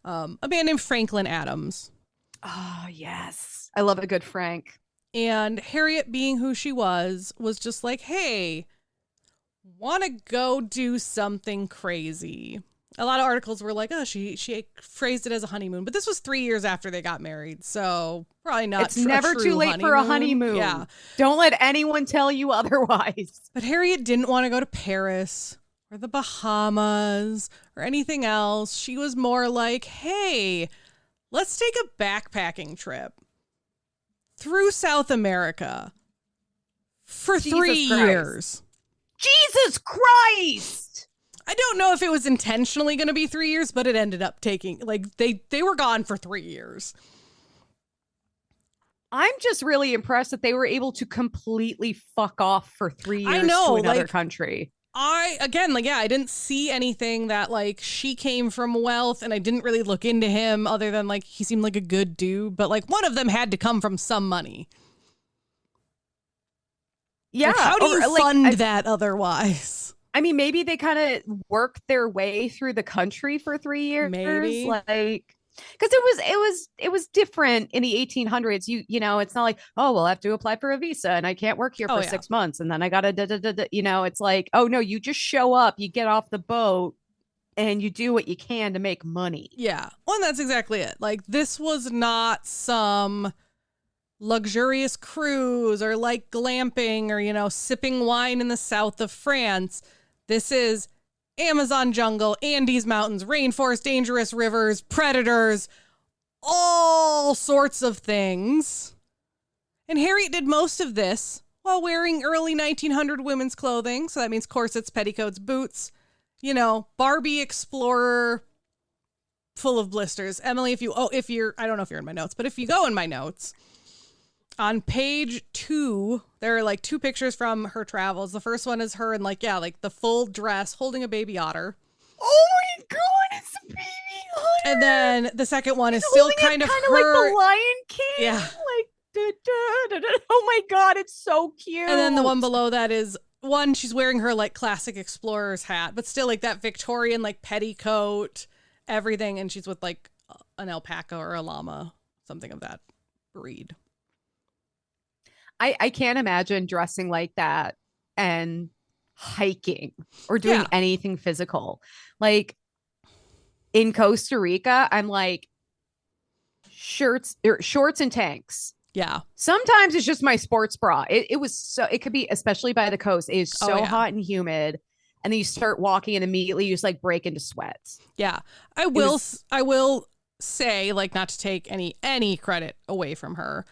A man named Franklin Adams. Oh, yes. I love a good Frank. And Harriet, being who she was just like, hey, want to go do something crazy. A lot of articles were like, oh, she phrased it as a honeymoon. But this was 3 years after they got married. So probably not. It's never too late honeymoon. for a honeymoon. Yeah. Don't let anyone tell you otherwise. But Harriet didn't want to go to Paris or the Bahamas or anything else. She was more like, hey, let's take a backpacking trip through South America for 3 years. Jesus Christ! I don't know if it was intentionally going to be 3 years, but it ended up taking, like, they were gone for 3 years. I'm just really impressed that they were able to completely fuck off for 3 years to another country. I didn't see anything that, like, she came from wealth, and I didn't really look into him other than, like, he seemed like a good dude, but, like, one of them had to come from some money. Yeah. Like, how do you fund that otherwise? I mean, maybe they kind of worked their way through the country for 3 years. Maybe. Like, because it was different in the 1800s. You know, it's not like, oh, well, I have to apply for a visa and I can't work here for 6 months. And then I got to, it's like, oh, no, you just show up, you get off the boat and you do what you can to make money. Yeah. Well, and that's exactly it. Like, this was not some luxurious cruise or like glamping or, sipping wine in the south of France. This is Amazon jungle, Andes mountains, rainforest, dangerous rivers, predators, all sorts of things. And Harriet did most of this while wearing early 1900 women's clothing. So that means corsets, petticoats, boots, Barbie explorer full of blisters. Emily, I don't know if you're in my notes, but if you go in my notes, on page 2, there are like 2 pictures from her travels. The first one is her in like the full dress holding a baby otter. Oh my God, it's a baby otter. And then the second one is still kind of her, like the Lion King. Yeah. Like, oh my God, it's so cute. And then the one below that is one, she's wearing her like classic explorer's hat, but still like that Victorian like petticoat, everything. And she's with like an alpaca or a llama, something of that breed. I can't imagine dressing like that and hiking or doing anything physical. Like in Costa Rica, I'm like shorts and tanks. Yeah. Sometimes it's just my sports bra. It could be, especially by the coast, it is so hot and humid. And then you start walking and immediately you just like break into sweats. Yeah. I will say, like, not to take any credit away from her,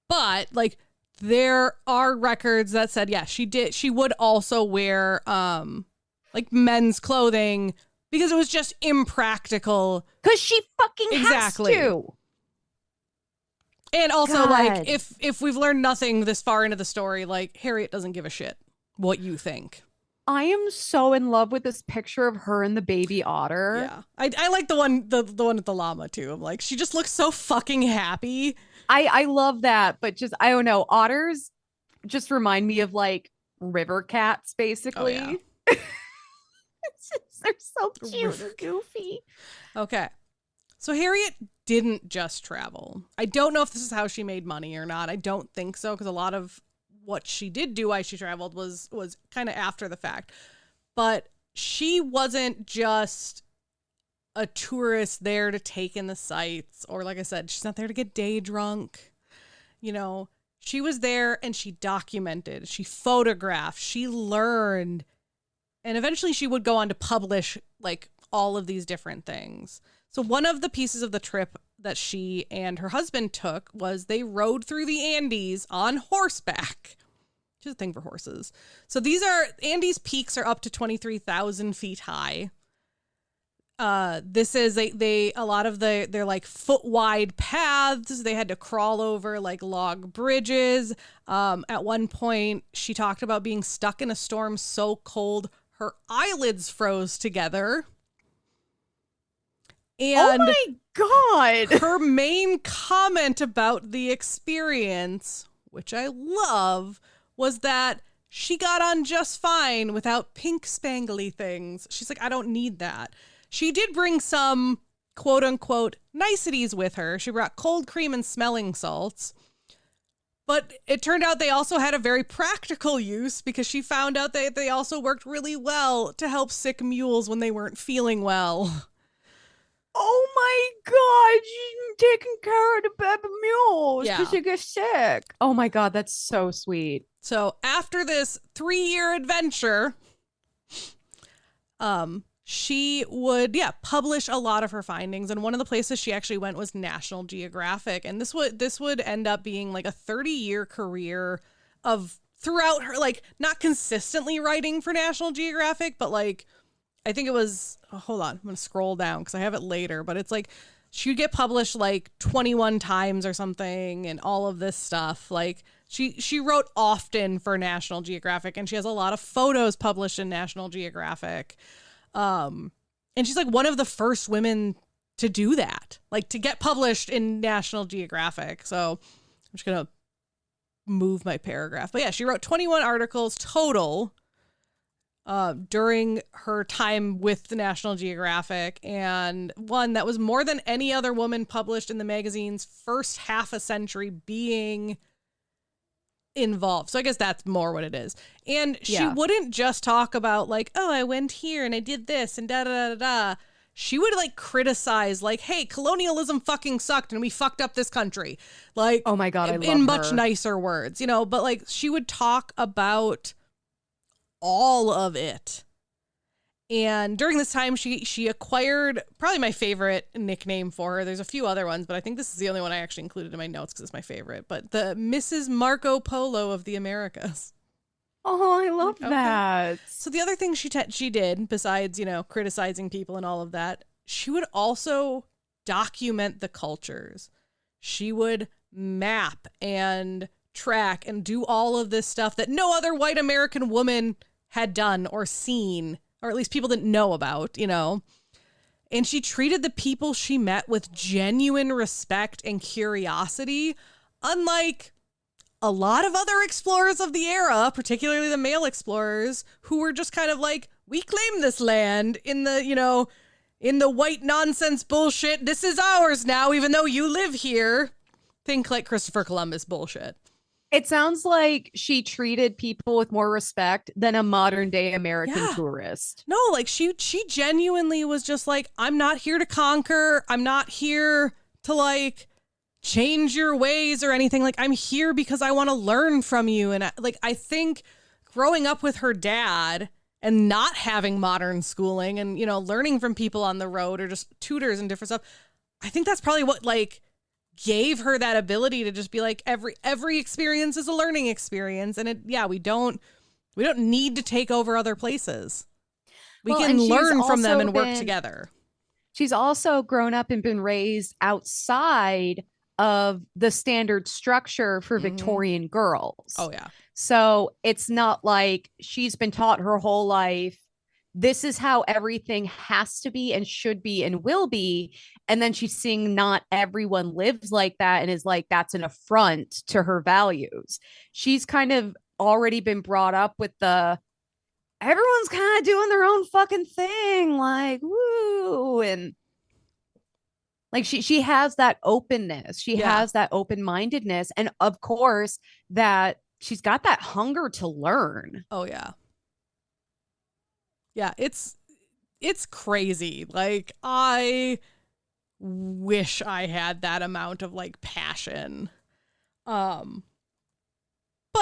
but like there are records that said, yeah, she would also wear like men's clothing because it was just impractical. Because she fucking has to. And also, like, if we've learned nothing this far into the story, like, Harriet doesn't give a shit what you think. I am so in love with this picture of her and the baby otter. Yeah. I like the one with the llama, too. I'm like, she just looks so fucking happy. I love that, but just, I don't know. Otters just remind me of, like, river cats, basically. Oh, yeah. They're so cute and goofy. Okay. So Harriet didn't just travel. I don't know if this is how she made money or not. I don't think so, because a lot of what she did do while she traveled was kind of after the fact. But she wasn't just a tourist there to take in the sights, or like I said, she's not there to get day drunk. You know, she was there and she documented, she photographed, she learned, and eventually she would go on to publish like all of these different things. So one of the pieces of the trip that she and her husband took was they rode through the Andes on horseback, which is a thing for horses. So Andes peaks are up to 23,000 feet high. This is a lot of they're like foot wide paths. They had to crawl over like log bridges. At one point she talked about being stuck in a storm so cold her eyelids froze together. And oh my God. Her main comment about the experience, which I love, was that she got on just fine without pink spangly things. She's like, I don't need that. She did bring some quote unquote niceties with her. She brought cold cream and smelling salts. But it turned out they also had a very practical use, because she found out that they also worked really well to help sick mules when they weren't feeling well. Oh my God, she's taking care of the baby mules because you get sick. Oh my God, that's so sweet. So after this 3-year adventure, she would, publish a lot of her findings. And one of the places she actually went was National Geographic. And this would end up being like a 30-year career of throughout her, like not consistently writing for National Geographic, but like, I think it was, hold on, I'm going to scroll down because I have it later, but it's like she would get published like 21 times or something and all of this stuff. Like she wrote often for National Geographic, and she has a lot of photos published in National Geographic. And she's like one of the first women to do that, like to get published in National Geographic. So I'm just going to move my paragraph. But yeah, she wrote 21 articles total during her time with the National Geographic, and one that was more than any other woman published in the magazine's first half a century being involved. So I guess that's more what it is. And she wouldn't just talk about like, oh, I went here and I did this and da da da da. She would like criticize like, hey, colonialism fucking sucked and we fucked up this country. Like, oh my God, I love in much nicer words, you know, but like she would talk about all of it. And during this time, she acquired probably my favorite nickname for her. There's a few other ones, but I think this is the only one I actually included in my notes because it's my favorite. But the Mrs. Marco Polo of the Americas. Oh, I love that. So the other thing she did, besides, you know, criticizing people and all of that, she would also document the cultures. She would map and track and do all of this stuff that no other white American woman had done or seen, or at least people didn't know about, you know. And she treated the people she met with genuine respect and curiosity, unlike a lot of other explorers of the era, particularly the male explorers, who were just kind of like, we claim this land in the, you know, in the white nonsense bullshit. This is ours now, even though you live here. Think like Christopher Columbus bullshit. It sounds like she treated people with more respect than a modern day American tourist. No, like she genuinely was just like, I'm not here to conquer. I'm not here to like change your ways or anything. Like, I'm here because I want to learn from you. And I think growing up with her dad and not having modern schooling and, you know, learning from people on the road or just tutors and different stuff, I think that's probably what like gave her that ability to just be like, every experience is a learning experience. And we don't need to take over other places. We can learn from them and work together. She's also grown up and been raised outside of the standard structure for Victorian girls. Oh, yeah. So it's not like she's been taught her whole life, this is how everything has to be and should be and will be. And then she's seeing not everyone lives like that and is like, that's an affront to her values. She's kind of already been brought up with the, everyone's kind of doing their own fucking thing. Like, woo. And like she has that openness. She has that open-mindedness. And of course that she's got that hunger to learn. Oh, yeah. Yeah, it's crazy. Like, I wish I had that amount of like passion. But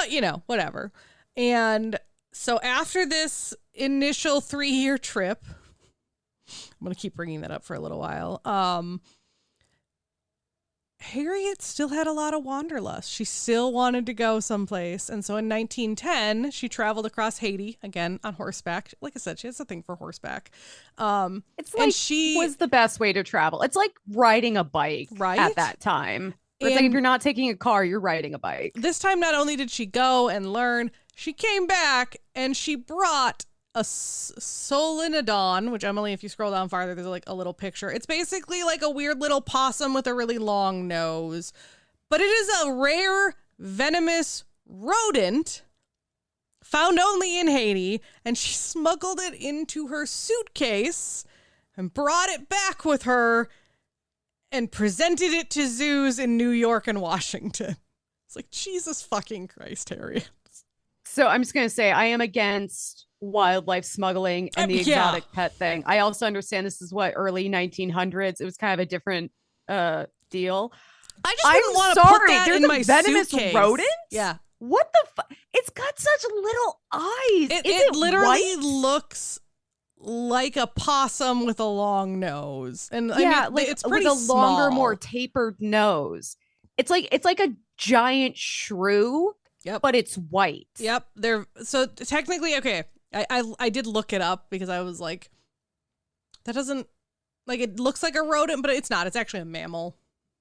you know, whatever. And so after this initial 3-year trip, I'm going to keep bringing that up for a little while. Harriet still had a lot of wanderlust. She still wanted to go someplace. And so in 1910, she traveled across Haiti, again, on horseback. Like I said, she has a thing for horseback. It's like, she was the best way to travel. It's like riding a bike at that time. It's like if you're not taking a car, you're riding a bike. This time, not only did she go and learn, she came back and she brought a solenodon, which, Emily, if you scroll down farther, there's like a little picture. It's basically like a weird little possum with a really long nose, but it is a rare venomous rodent found only in Haiti, and she smuggled it into her suitcase and brought it back with her and presented it to zoos in New York and Washington. It's like, Jesus fucking Christ, Harriet. So I'm just going to say I am against wildlife smuggling and the exotic pet thing. I also understand this is what, early 1900s. It was kind of a different deal. I just wouldn't want to put that in my venomous suitcase. Rodent? Yeah. What the fuck? It's got such little eyes. It literally looks like a possum with a long nose. And I mean, like, it's pretty with a longer, small, more tapered nose. It's like a giant shrew. Yep. But it's white. Yep. So technically, okay. I did look it up because I was like, that doesn't, like, it looks like a rodent, but it's not. It's actually a mammal,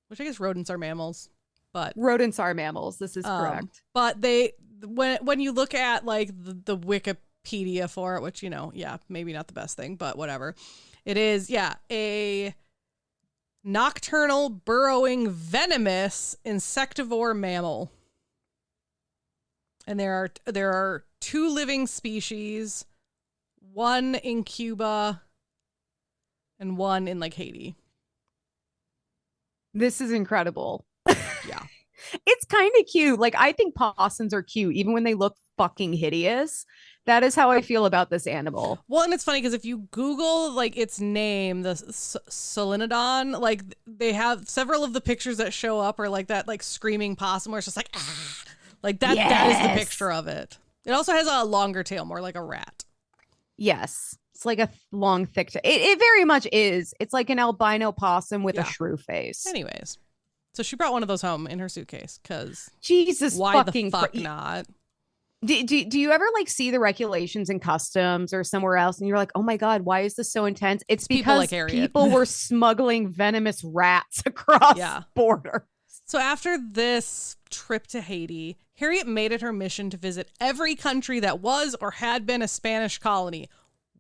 which I guess rodents are mammals, but rodents are mammals. This is correct. But when you look at like the Wikipedia for it, which, you know, maybe not the best thing, but whatever. It is, a nocturnal, burrowing, venomous insectivore mammal. And there are 2 living species, 1 in Cuba and 1 in like Haiti. This is incredible. Yeah. It's kind of cute. Like, I think possums are cute, even when they look fucking hideous. That is how I feel about this animal. Well, and it's funny because if you Google like its name, the solenodon, like they have several of the pictures that show up are like that, like screaming possum where it's just like, ah. Like that, that is the picture of it. It also has a longer tail, more like a rat. Yes. It's like a long, thick tail. It very much is. It's like an albino possum with a shrew face. Anyways, so she brought one of those home in her suitcase because Jesus, why fucking the fuck not? Do you ever like see the regulations in customs or somewhere else and you're like, oh my God, why is this so intense? It's because people were smuggling venomous rats across borders. So after this trip to Haiti, Harriet made it her mission to visit every country that was or had been a Spanish colony.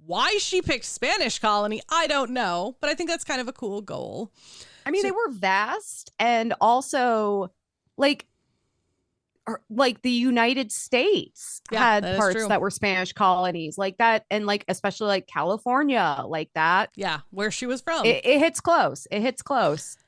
Why she picked Spanish colony, I don't know, but I think that's kind of a cool goal. I mean, they were vast, and also like the United States had parts that were Spanish colonies like that, and like especially like California, like that. Yeah, where she was from. It hits close. It hits close.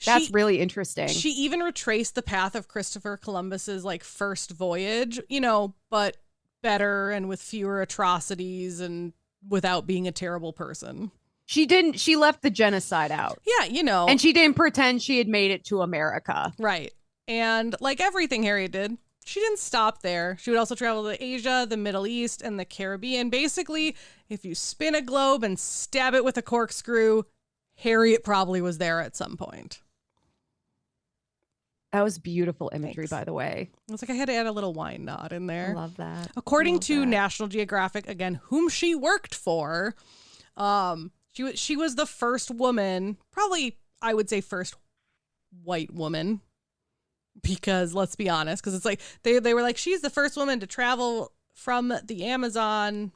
That's really interesting. She even retraced the path of Christopher Columbus's like first voyage, you know, but better and with fewer atrocities and without being a terrible person. She left the genocide out. Yeah, you know. And she didn't pretend she had made it to America. Right. And like everything Harriet did, she didn't stop there. She would also travel to Asia, the Middle East, and the Caribbean. Basically, if you spin a globe and stab it with a corkscrew, Harriet probably was there at some point. That was beautiful imagery, Thanks. by the way. It was like I had to add a little wine nod in there. I love that. According to National Geographic, again, whom she worked for, she was the first woman, probably I would say first white woman, because let's be honest, because it's like they were like, she's the first woman to travel from the Amazon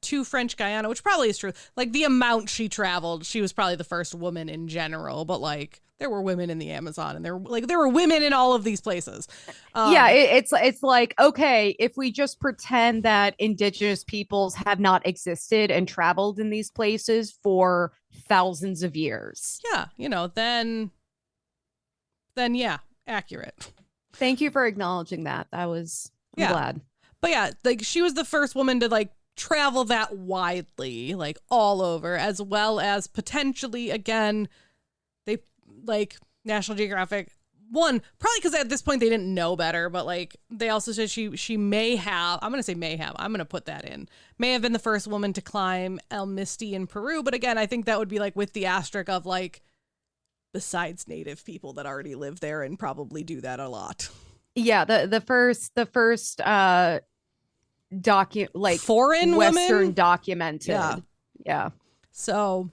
to French Guiana, which probably is true. Like the amount she traveled, she was probably the first woman in general, but like there were women in the Amazon and there were women in all of these places. It's like, okay, if we just pretend that indigenous peoples have not existed and traveled in these places for thousands of years. Yeah, you know, then yeah, accurate. Thank you for acknowledging that. I'm glad. But yeah, like she was the first woman to like travel that widely, like all over, as well as potentially, again, they like National Geographic, one, probably because at this point they didn't know better, but like they also said she may have, I'm going to put that in, may have been the first woman to climb El Misti in Peru. But again, I think that would be like with the asterisk of like, besides native people that already live there and probably do that a lot. Yeah, the first foreign Western woman? documented. Yeah. So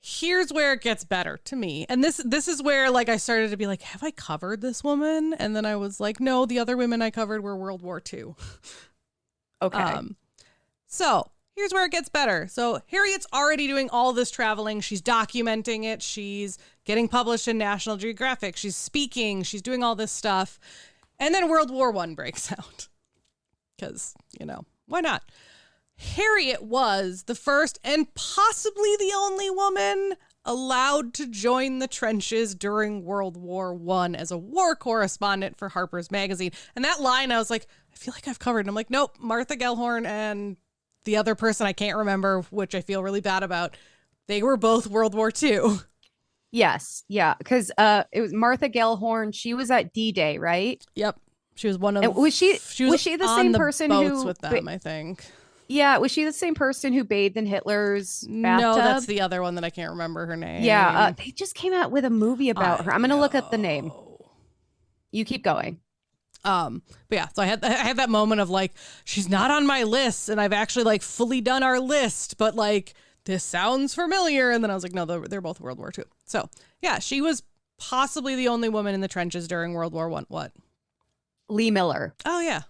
here's where it gets better to me. And this is where like I started to be like, have I covered this woman? And then I was like, no, the other women I covered were World War II. Okay. So here's where it gets better. So Harriet's already doing all this traveling. She's documenting it. She's getting published in National Geographic. She's speaking. She's doing all this stuff. And then World War I breaks out. Because, you know, why not? Harriet was the first and possibly the only woman allowed to join the trenches during World War I as a war correspondent for Harper's Magazine. And that line, I was like, I feel like I've covered. And I'm like, nope, Martha Gellhorn and the other person I can't remember, which I feel really bad about, they were both World War II. Yes. Yeah. Because it was Martha Gellhorn. She was at D-Day, right? Yep. She was one of. And was she the same person who with them? I think. Yeah. Was she the same person who bathed in Hitler's bathtub? No, that's the other one that I can't remember her name. Yeah. They just came out with a movie about her. I'm gonna look up the name. You keep going. But yeah, so I had that moment of like, she's not on my list, and I've actually like fully done our list, but like this sounds familiar. And then I was like, no, they're both World War II. So yeah, she was possibly the only woman in the trenches during World War I. What? Lee Miller. Oh yeah.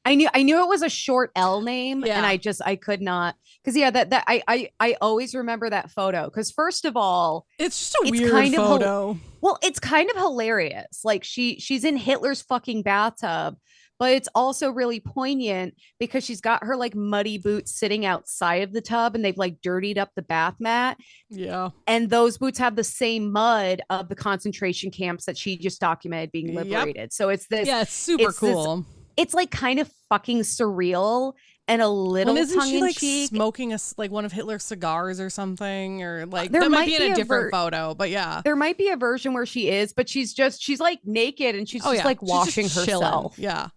I knew it was a short L name, and I could not, because I always remember that photo, because first of all, it's just a weird kind photo. Well, it's kind of hilarious. Like she's in Hitler's fucking bathtub, but it's also really poignant because she's got her like muddy boots sitting outside of the tub, and they've like dirtied up the bath mat. Yeah, and those boots have the same mud of the concentration camps that she just documented being liberated. Yep. So it's this. Yeah, it's super cool. It's like kind of fucking surreal and a little tongue-in-cheek. She like smoking one of Hitler's cigars or something, or like that might be in a different photo, but yeah, there might be a version where she is, but she's like naked and she's just like washing herself. Yeah.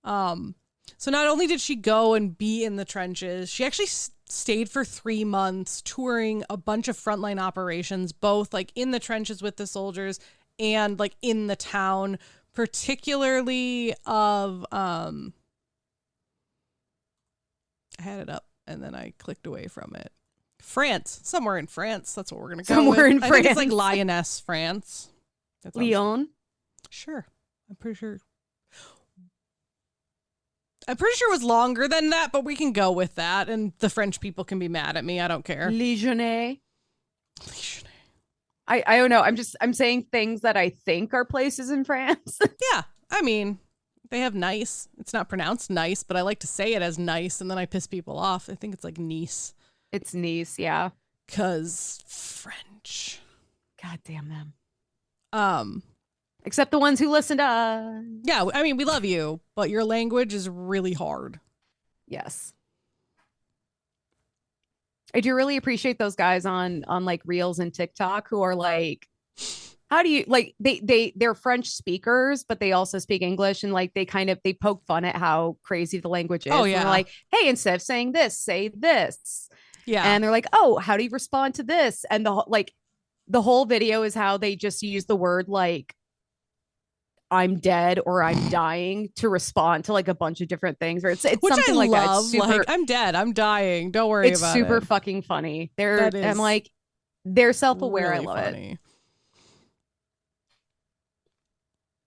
So not only did she go and be in the trenches, she actually stayed for 3 months touring a bunch of frontline operations, both like in the trenches with the soldiers and like in the town. Particularly of I had it up and then I clicked away from it. France, somewhere in France. That's what we're gonna go somewhere with. In France. I think it's like Lyonesse, France. Lyon. Sure, I'm pretty sure it was longer than that, but we can go with that. And the French people can be mad at me. I don't care. Lyonnais. I don't know. I'm saying things that I think are places in France. Yeah. I mean, they have nice. It's not pronounced nice, but I like to say it as nice, and then I piss people off. I think it's like Nice. It's Nice, yeah. 'Cause French. God damn them. Except the ones who listen to us. Yeah, I mean, we love you, but your language is really hard. Yes. I do really appreciate those guys on like Reels and TikTok who are like, how do you like they're French speakers, but they also speak English, and like they poke fun at how crazy the language is. Oh, And yeah. they're like, hey, instead of saying this, say this. Yeah. And they're like, oh, how do you respond to this? And the whole video is how they just use the word like I'm dead or I'm dying to respond to like a bunch of different things. Or it's Which something I like that. love. It's super, Like, I'm dead. I'm dying. Don't worry it's about super it. fucking funny. That is I'm like, they're self-aware. really I love funny.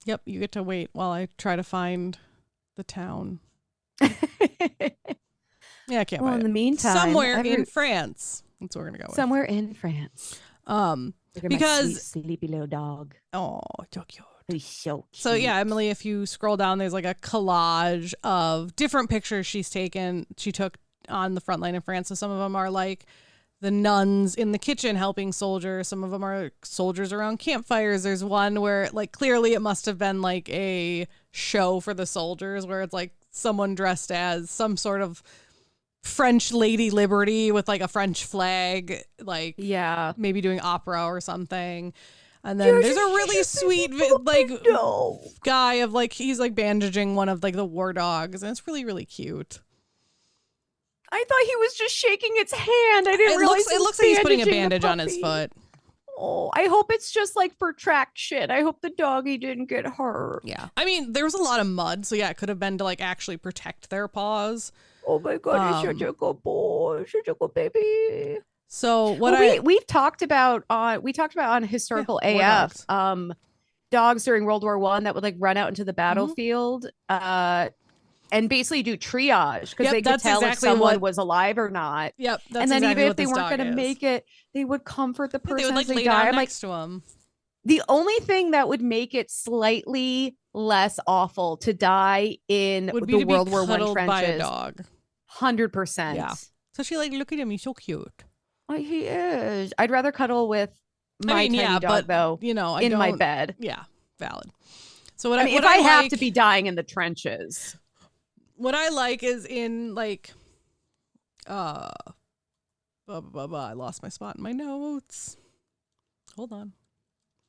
Yep, you get to wait while I try to find the town. it. Yeah, I can't Well, find in it. the meantime, Somewhere in France. That's what we're gonna go with. somewhere in France. Look at my Because sweet, sleepy little dog. oh, so cute. He's so cute. So yeah, Emily, if you scroll down, there's like a collage of different pictures she took on the front line in France. So some of them are like the nuns in the kitchen helping soldiers. Some of them are soldiers around campfires. There's one where like clearly it must have been like a show for the soldiers where it's like someone dressed as some sort of French Lady Liberty with like a French flag, like yeah, maybe doing opera or something. And then there's a really sweet like guy of like he's like bandaging one of like the war dogs, and it's really, really cute. I thought he was just shaking its hand. I didn't realize it looks like he's putting a bandaging the bandage on his puppy. foot. Oh, I hope it's just like for traction. I hope the doggy didn't get hurt. Yeah, I mean there was a lot of mud, so yeah, it could have been to like actually protect their paws. Oh my god, he's such a good boy, such a good baby. So we've talked about on Historical AF dogs during World War I that would like run out into the battlefield and basically do triage because they could tell if someone was alive or not. Yep, that's and then exactly even if they weren't going to make it, they would comfort the person they would like as they lay die. down I'm next like, to him. the only thing that would make it slightly less awful to die in the World War I trenches by a dog. 100%. Yeah. So she like, look at him, he's so cute. Oh, he is. I'd rather cuddle with my tiny dog, though, you know, in my bed. Yeah, valid. So if I have to be dying in the trenches, what I like is in like, I lost my spot in my notes. Hold on.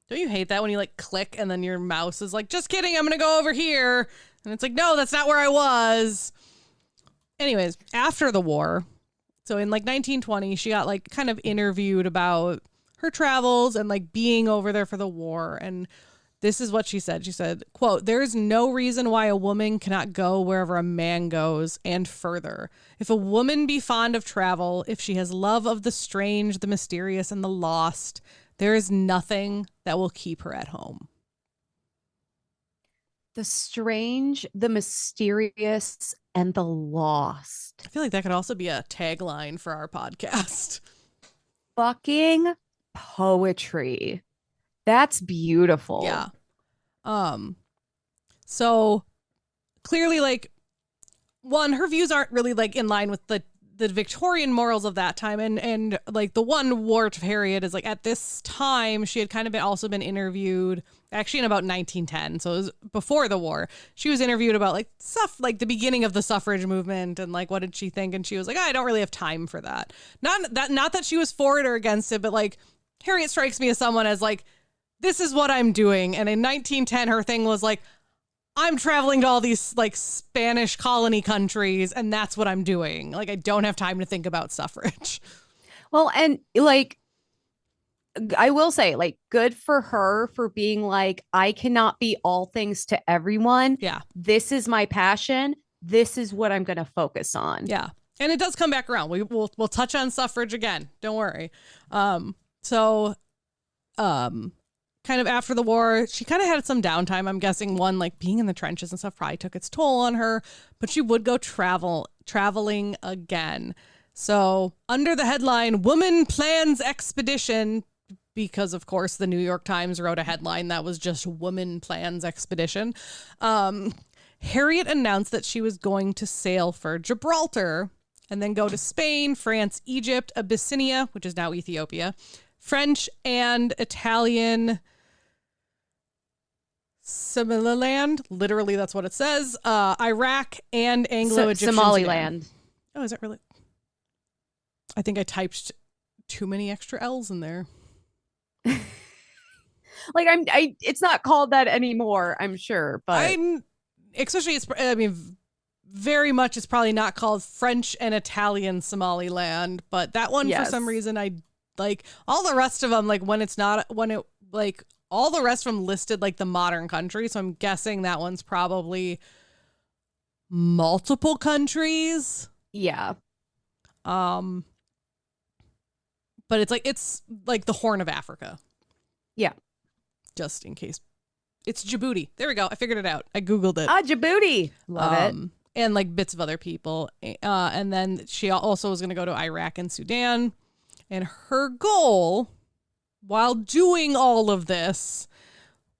Don't you hate that when you like click and then your mouse is like, just kidding, I'm gonna go over here, and it's like, no, that's not where I was. Anyways, after the war, so in like 1920, she got like kind of interviewed about her travels and like being over there for the war. And this is what she said. She said, quote, "There is no reason why a woman cannot go wherever a man goes, and further. If a woman be fond of travel, if she has love of the strange, the mysterious, and the lost, there is nothing that will keep her at home." The strange, the mysterious, and the lost. I feel like that could also be a tagline for our podcast. Fucking poetry. That's beautiful. Yeah. So clearly, like, one, her views aren't really like in line with the Victorian morals of that time, and like the one war period is like at this time she had kind of also been interviewed actually in about 1910, so it was before the war. She was interviewed about like stuff like the beginning of the suffrage movement and like what did she think, and she was like, I don't really have time for that. Not that she was for it or against it, but like Harriet strikes me as someone as like, this is what I'm doing. And in 1910 her thing was like, I'm traveling to all these like Spanish colony countries and that's what I'm doing. Like, I don't have time to think about suffrage. Well, and like, I will say, like, good for her for being like, I cannot be all things to everyone. Yeah. This is my passion. This is what I'm going to focus on. Yeah. And it does come back around. We'll touch on suffrage again. Don't worry. Kind of after the war, she kind of had some downtime. I'm guessing one, like being in the trenches and stuff probably took its toll on her, but she would go traveling again. So under the headline, Woman Plans Expedition, because of course the New York Times wrote a headline that was just Woman Plans Expedition. Harriet announced that she was going to sail for Gibraltar and then go to Spain, France, Egypt, Abyssinia, which is now Ethiopia, French and Italian Somaliland, literally that's what it says, Iraq, and Anglo-Egyptian Somaliland. Sudan. Oh, is that really? I think I typed too many extra L's in there. Like it's not called that anymore, I'm sure, but very much it's probably not called French and Italian Somaliland, but that one for some reason I like. All the rest of them, like all the rest of them listed like the modern country, so I'm guessing that one's probably multiple countries. Yeah. But it's like the Horn of Africa. Yeah. Just in case. It's Djibouti. There we go. I figured it out. I Googled it. Djibouti. Love it. And like bits of other people. And then she also was going to go to Iraq and Sudan. And her goal, while doing all of this,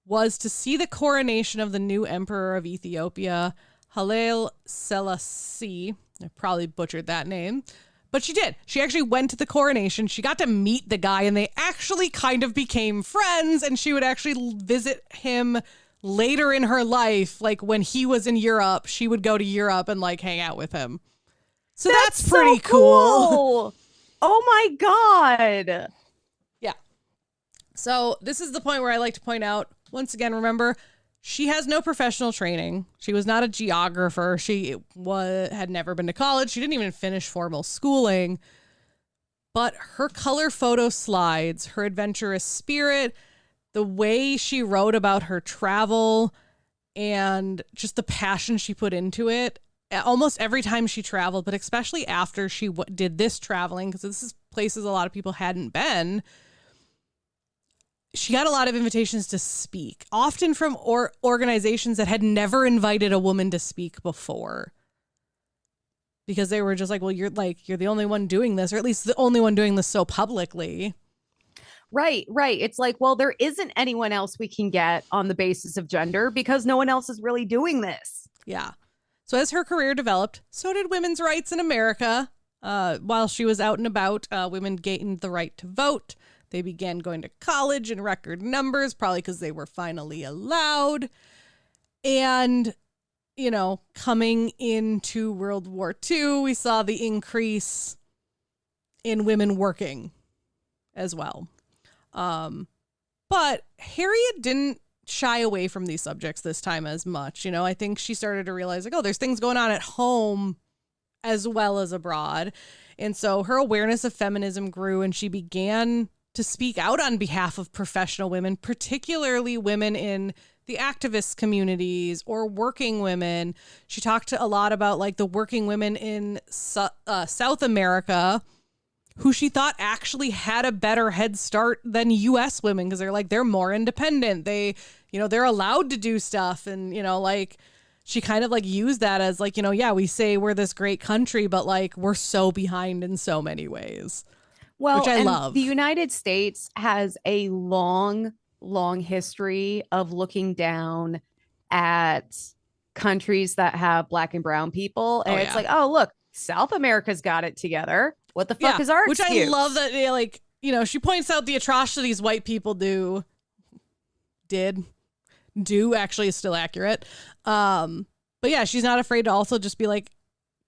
was to see the coronation of the new emperor of Ethiopia, Haile Selassie. I probably butchered that name. But she did. She actually went to the coronation. She got to meet the guy, and they actually kind of became friends, and she would actually visit him later in her life. Like when he was in Europe, she would go to Europe and like hang out with him. So that's pretty so cool. Oh my God. Yeah. So this is the point where I like to point out, once again, remember, she has no professional training. She was not a geographer. She had never been to college. She didn't even finish formal schooling. But her color photo slides, her adventurous spirit, the way she wrote about her travel, and just the passion she put into it, almost every time she traveled, but especially after she did this traveling, because this is places a lot of people hadn't been, she got a lot of invitations to speak, often from organizations that had never invited a woman to speak before. Because they were just like, well, you're the only one doing this, or at least the only one doing this so publicly. Right. It's like, well, there isn't anyone else we can get on the basis of gender because no one else is really doing this. Yeah. So as her career developed, so did women's rights in America. While she was out and about, women gained the right to vote. They began going to college in record numbers, probably because they were finally allowed. And, you know, coming into World War II, we saw the increase in women working as well. But Harriet didn't shy away from these subjects this time as much. You know, I think she started to realize, like, oh, there's things going on at home as well as abroad. And so her awareness of feminism grew, and she began to speak out on behalf of professional women, particularly women in the activist communities or working women. She talked a lot about like the working women in South America who she thought actually had a better head start than U.S. women, because they're more independent. They're allowed to do stuff. And, you know, like she kind of like used that as like, you know, yeah, we say we're this great country, but like we're so behind in so many ways. Well, which I love. The United States has a long history of looking down at countries that have Black and brown people. And it's like, oh, look, South America's got it together. What the fuck is our excuse? Which I love that, like, you know, she points out the atrocities white people do actually is still accurate. But yeah, she's not afraid to also just be like,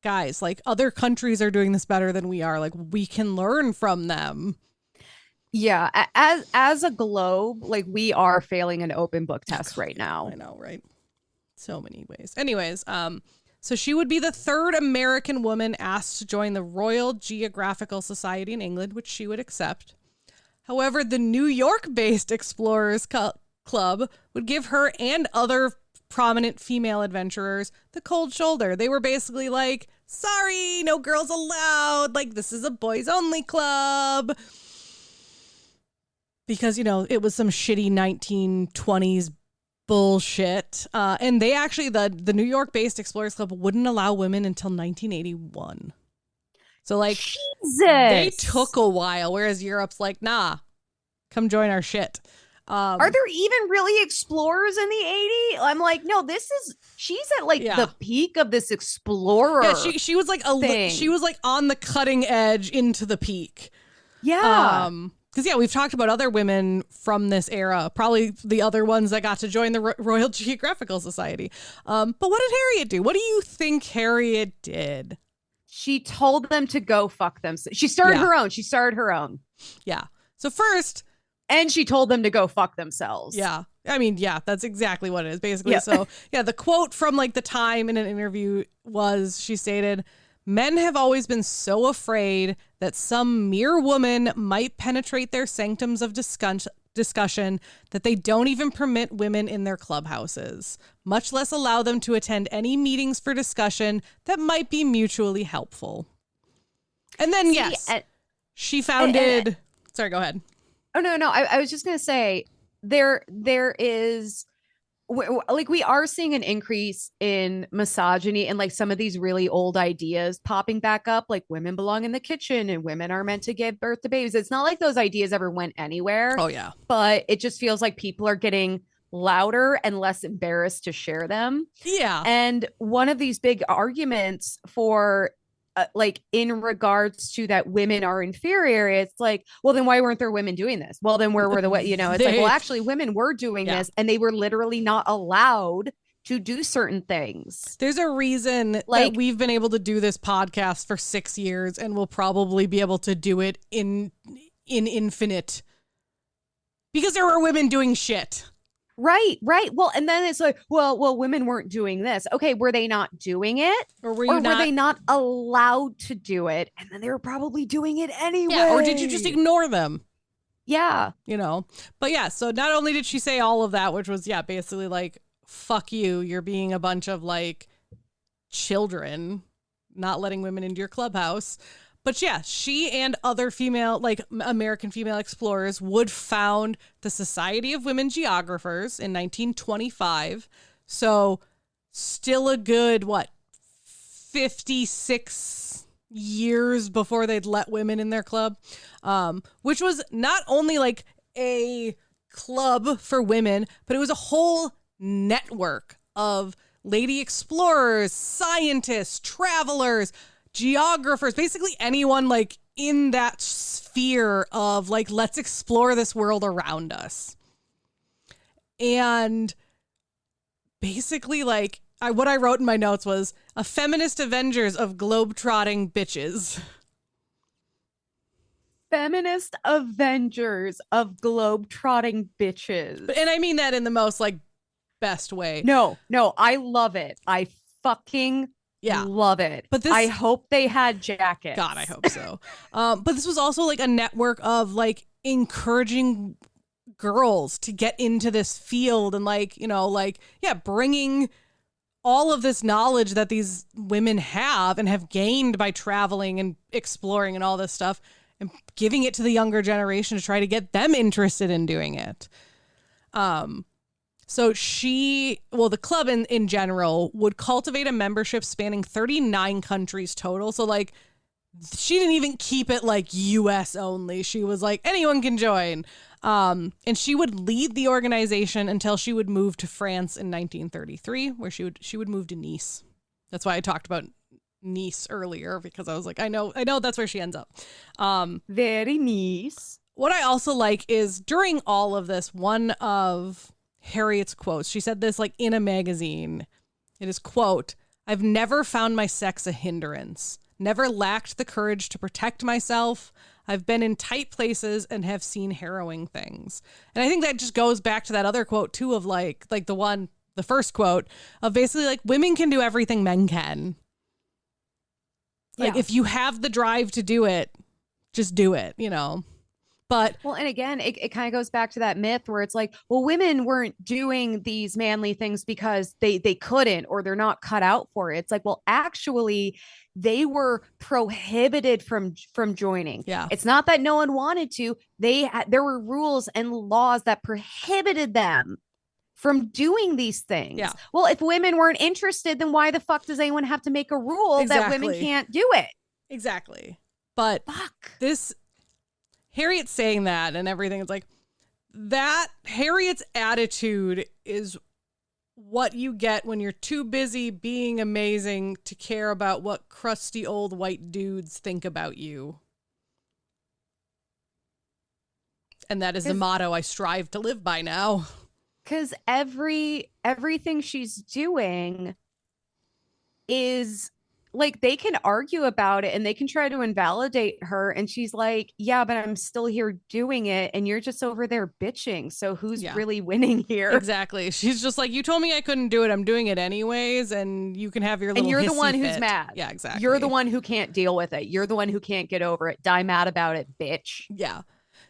guys, like other countries are doing this better than we are. Like we can learn from them. Yeah. As a globe, like we are failing an open book test right now. I know, right? So many ways. Anyways, so she would be the third American woman asked to join the Royal Geographical Society in England, which she would accept. However, the New York-based Explorers Club would give her and other prominent female adventurers the cold shoulder. They were basically like, sorry, no girls allowed. Like, this is a boys only club. Because, you know, it was some shitty 1920s bullshit. And they actually, the New York-based Explorers Club wouldn't allow women until 1981. So, like, Jesus. They took a while, whereas Europe's like, nah, come join our shit. Are there even really explorers in the 80s? I'm like, no, she's at like the peak of this explorer. Yeah, she was like she was like on the cutting edge into the peak. Yeah. Because we've talked about other women from this era, probably the other ones that got to join the Royal Geographical Society. But what did Harriet do? What do you think Harriet did? She told them to go fuck them. She started her own. She started her own. Yeah. So first, and she told them to go fuck themselves. Yeah. I mean, yeah, that's exactly what it is, basically. Yeah. So, yeah, the quote from like the Time in an interview was, she stated, "Men have always been so afraid that some mere woman might penetrate their sanctums of discussion that they don't even permit women in their clubhouses, much less allow them to attend any meetings for discussion that might be mutually helpful." And then, she founded... Sorry, go ahead. Oh, no. I was just going to say there is like, we are seeing an increase in misogyny and like some of these really old ideas popping back up, like women belong in the kitchen and women are meant to give birth to babies. It's not like those ideas ever went anywhere. Oh, yeah. But it just feels like people are getting louder and less embarrassed to share them. Yeah. And one of these big arguments for like in regards to that women are inferior, it's like, well, then why weren't there women doing this? Well, then where were the way, it's like, well, actually women were doing this and they were literally not allowed to do certain things. There's a reason that we've been able to do this podcast for 6 years and we'll probably be able to do it in infinite, because there were women doing shit. Right. Well, and then it's like, well, women weren't doing this. Okay, were they not doing it? Or were they not allowed to do it? And then they were probably doing it anyway. Yeah, or did you just ignore them? Yeah. But yeah, so not only did she say all of that, which was, basically like, fuck you, you're being a bunch of like children, not letting women into your clubhouse. But yeah, she and other female, like American female explorers, would found the Society of Women Geographers in 1925. So still a good, 56 years before they'd let women in their club, which was not only like a club for women, but it was a whole network of lady explorers, scientists, travelers, geographers, basically anyone like in that sphere of like, let's explore this world around us. And basically like what I wrote in my notes was a feminist Avengers of globetrotting bitches. Feminist Avengers of globetrotting bitches. And I mean that in the most like best way. No, I love it. I fucking love it. But I hope they had jackets. God, I hope so. But this was also like a network of like encouraging girls to get into this field and like, bringing all of this knowledge that these women have and have gained by traveling and exploring and all this stuff and giving it to the younger generation to try to get them interested in doing it. So the club in general would cultivate a membership spanning 39 countries total. So like, she didn't even keep it like US only. She was like, anyone can join. And she would lead the organization until she would move to France in 1933, where she would move to Nice. That's why I talked about Nice earlier, because I was like, I know that's where she ends up. Very nice. What I also like is during all of this, one of Harriet's quotes, she said this like in a magazine. It is, quote, "I've never found my sex a hindrance, never lacked the courage to protect myself. I've been in tight places and have seen harrowing things." And I think that just goes back to that other quote too, of like the first quote of basically like, women can do everything men can. Like, if you have the drive to do it, just do it, But well, and again, it kind of goes back to that myth where it's like, well, women weren't doing these manly things because they couldn't, or they're not cut out for it. It's like, well, actually, they were prohibited from joining. Yeah. It's not that no one wanted to. There were rules and laws that prohibited them from doing these things. Yeah. Well, if women weren't interested, then why the fuck does anyone have to make a rule that women can't do it? Exactly. But this Harriet saying that and everything, it's like that Harriet's attitude is what you get when you're too busy being amazing to care about what crusty old white dudes think about you. And that is the motto I strive to live by now. Because everything she's doing is like they can argue about it and they can try to invalidate her. And she's like, yeah, but I'm still here doing it. And you're just over there bitching. So who's Yeah. really winning here? Exactly. She's just like, you told me I couldn't do it. I'm doing it anyways. And you can have your little And you're the hissy one who's fit. mad. Yeah, exactly. You're the one who can't deal with it. You're the one who can't get over it. Die mad about it, bitch. Yeah.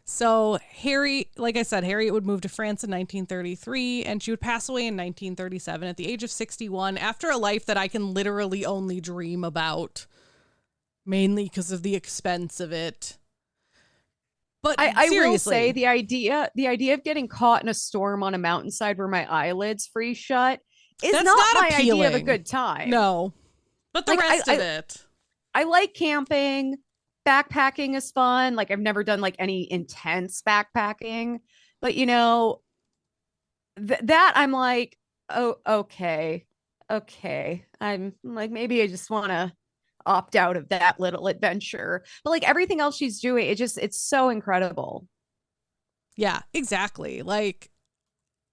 So Harry, like I said, Harriet would move to France in 1933 and she would pass away in 1937 at the age of 61 after a life that I can literally only dream about, mainly because of the expense of it. But I will seriously, say the idea of getting caught in a storm on a mountainside where my eyelids freeze shut is that's not my appealing. idea of a good time. No. But the Like, rest of it. I like camping. Backpacking is fun. Like I've never done like any intense backpacking, but you know, that I'm like, oh, okay. Okay. I'm like, maybe I just want to opt out of that little adventure. But like everything else she's doing, it's so incredible. Yeah, exactly. Like,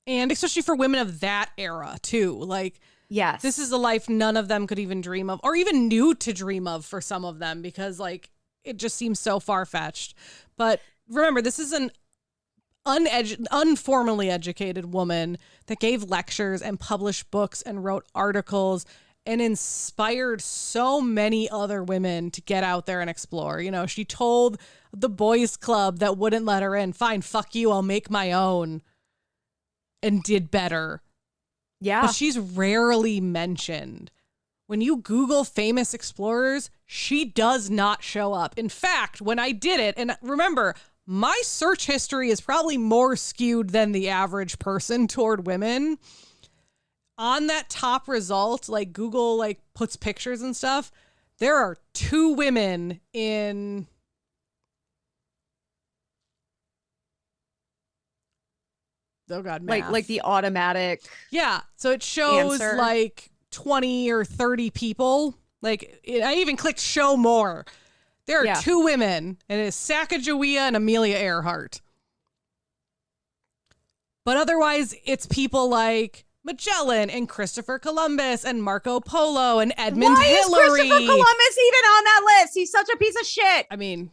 and especially for women of that era too. Like, Yes. this is a life none of them could even dream of or even knew to dream of for some of them because like it just seems so far-fetched. But remember, this is an unformally educated woman that gave lectures and published books and wrote articles and inspired so many other women to get out there and explore. You know, she told the boys club that wouldn't let her in, fine, fuck you, I'll make my own, and did better. Yeah. But she's rarely mentioned. When you Google famous explorers, she does not show up. In fact, when I did it, and remember, my search history is probably more skewed than the average person toward women. On that top result, like Google like puts pictures and stuff, there are 2 women in... Oh God, math. Like the automatic. Yeah. So it shows answer. like 20 or 30 people. Like I even clicked show more. There are 2 women, and it's Sacagawea and Amelia Earhart. But otherwise, it's people like Magellan and Christopher Columbus and Marco Polo and Edmund Hillary. Why is Christopher Columbus even on that list? He's such a piece of shit. I mean,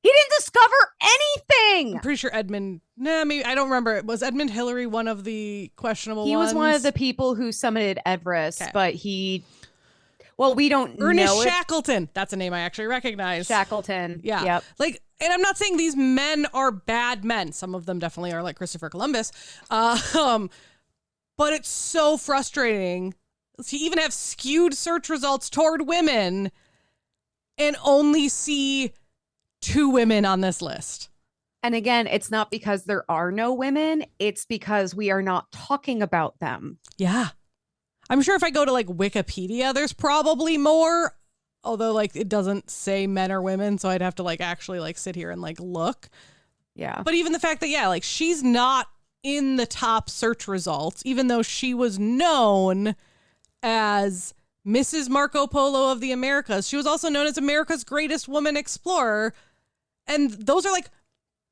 he didn't discover anything. I'm pretty sure Edmund. Nah, maybe I don't remember. Was Edmund Hillary one of the questionable He ones? was one of the people who summited Everest, Okay. but he. Well, we don't Ernest know. Shackleton. That's a name I actually recognize. Shackleton. Yeah. Yep. Like, and I'm not saying these men are bad men. Some of them definitely are, like Christopher Columbus. But it's so frustrating to even have skewed search results toward women and only see 2 women on this list. And again, it's not because there are no women. It's because we are not talking about them. Yeah. I'm sure if I go to like Wikipedia, there's probably more, although like it doesn't say men or women. So I'd have to like actually like sit here and like look. Yeah. But even the fact that, yeah, like she's not in the top search results, even though she was known as Mrs. Marco Polo of the Americas. She was also known as America's greatest woman explorer. And those are like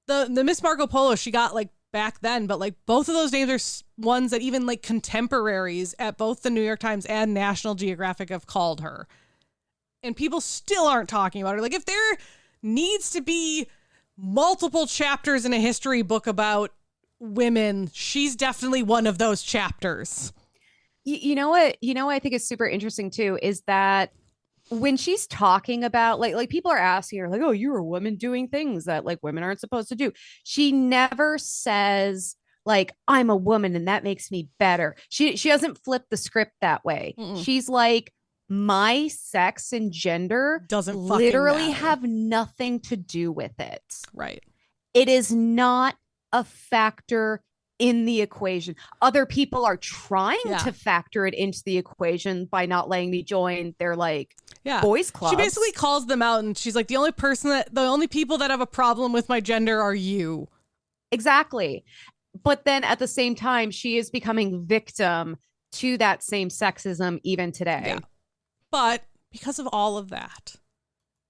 the Miss Marco Polo she got like back then, but like both of those names are ones that even like contemporaries at both the New York Times and National Geographic have called her. And people still aren't talking about her. Like if there needs to be multiple chapters in a history book about women, she's definitely one of those chapters. You know what? You know what I think is super interesting too is that when she's talking about like people are asking her like, oh, you're a woman doing things that like women aren't supposed to do. She never says like, I'm a woman and that makes me better. She doesn't flip the script that way. Mm-mm. She's like, my sex and gender Doesn't literally matter. have nothing to do with it. Right. It is not a factor in the equation. Other people are trying to factor it into the equation by not letting me join their like boys clubs. She basically calls them out and she's like, the only people that have a problem with my gender are you. Exactly. But then at the same time, she is becoming victim to that same sexism even today. Yeah. But because of all of that,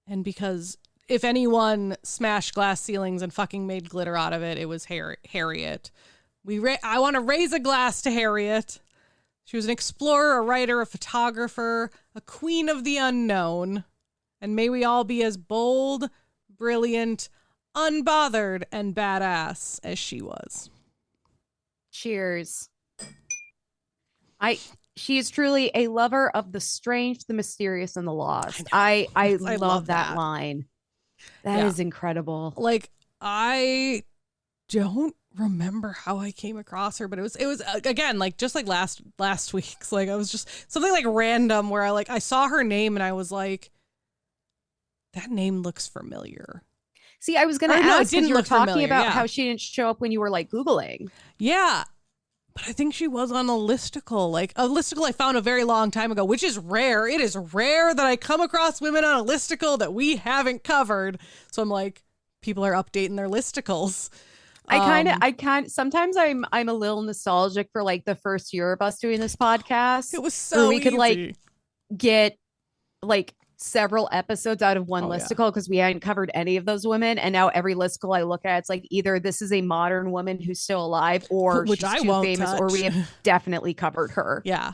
and because if anyone smashed glass ceilings and fucking made glitter out of it, it was Harriet. I want to raise a glass to Harriet. She was an explorer, a writer, a photographer, a queen of the unknown. And may we all be as bold, brilliant, unbothered, and badass as she was. Cheers. She is truly a lover of the strange, the mysterious, and the lost. I love that line. That is incredible. Like, I don't remember how I came across her, but it was again, like, just like last week's, like, I was just something like random where I saw her name and I was like, that name looks familiar. See, I was going to ask, you were talking about how she didn't show up when you were like Googling. Yeah. But I think she was on a listicle, I found a very long time ago, which is rare. It is rare that I come across women on a listicle that we haven't covered. So I'm like, people are updating their listicles. Sometimes I'm a little nostalgic for like the first year of us doing this podcast. It was so we easy. Could like get like several episodes out of one listicle because we hadn't covered any of those women, and now every listicle I look at, it's like either this is a modern woman who's still alive, or which she's I too won't famous, touch. or we have definitely covered her. Yeah.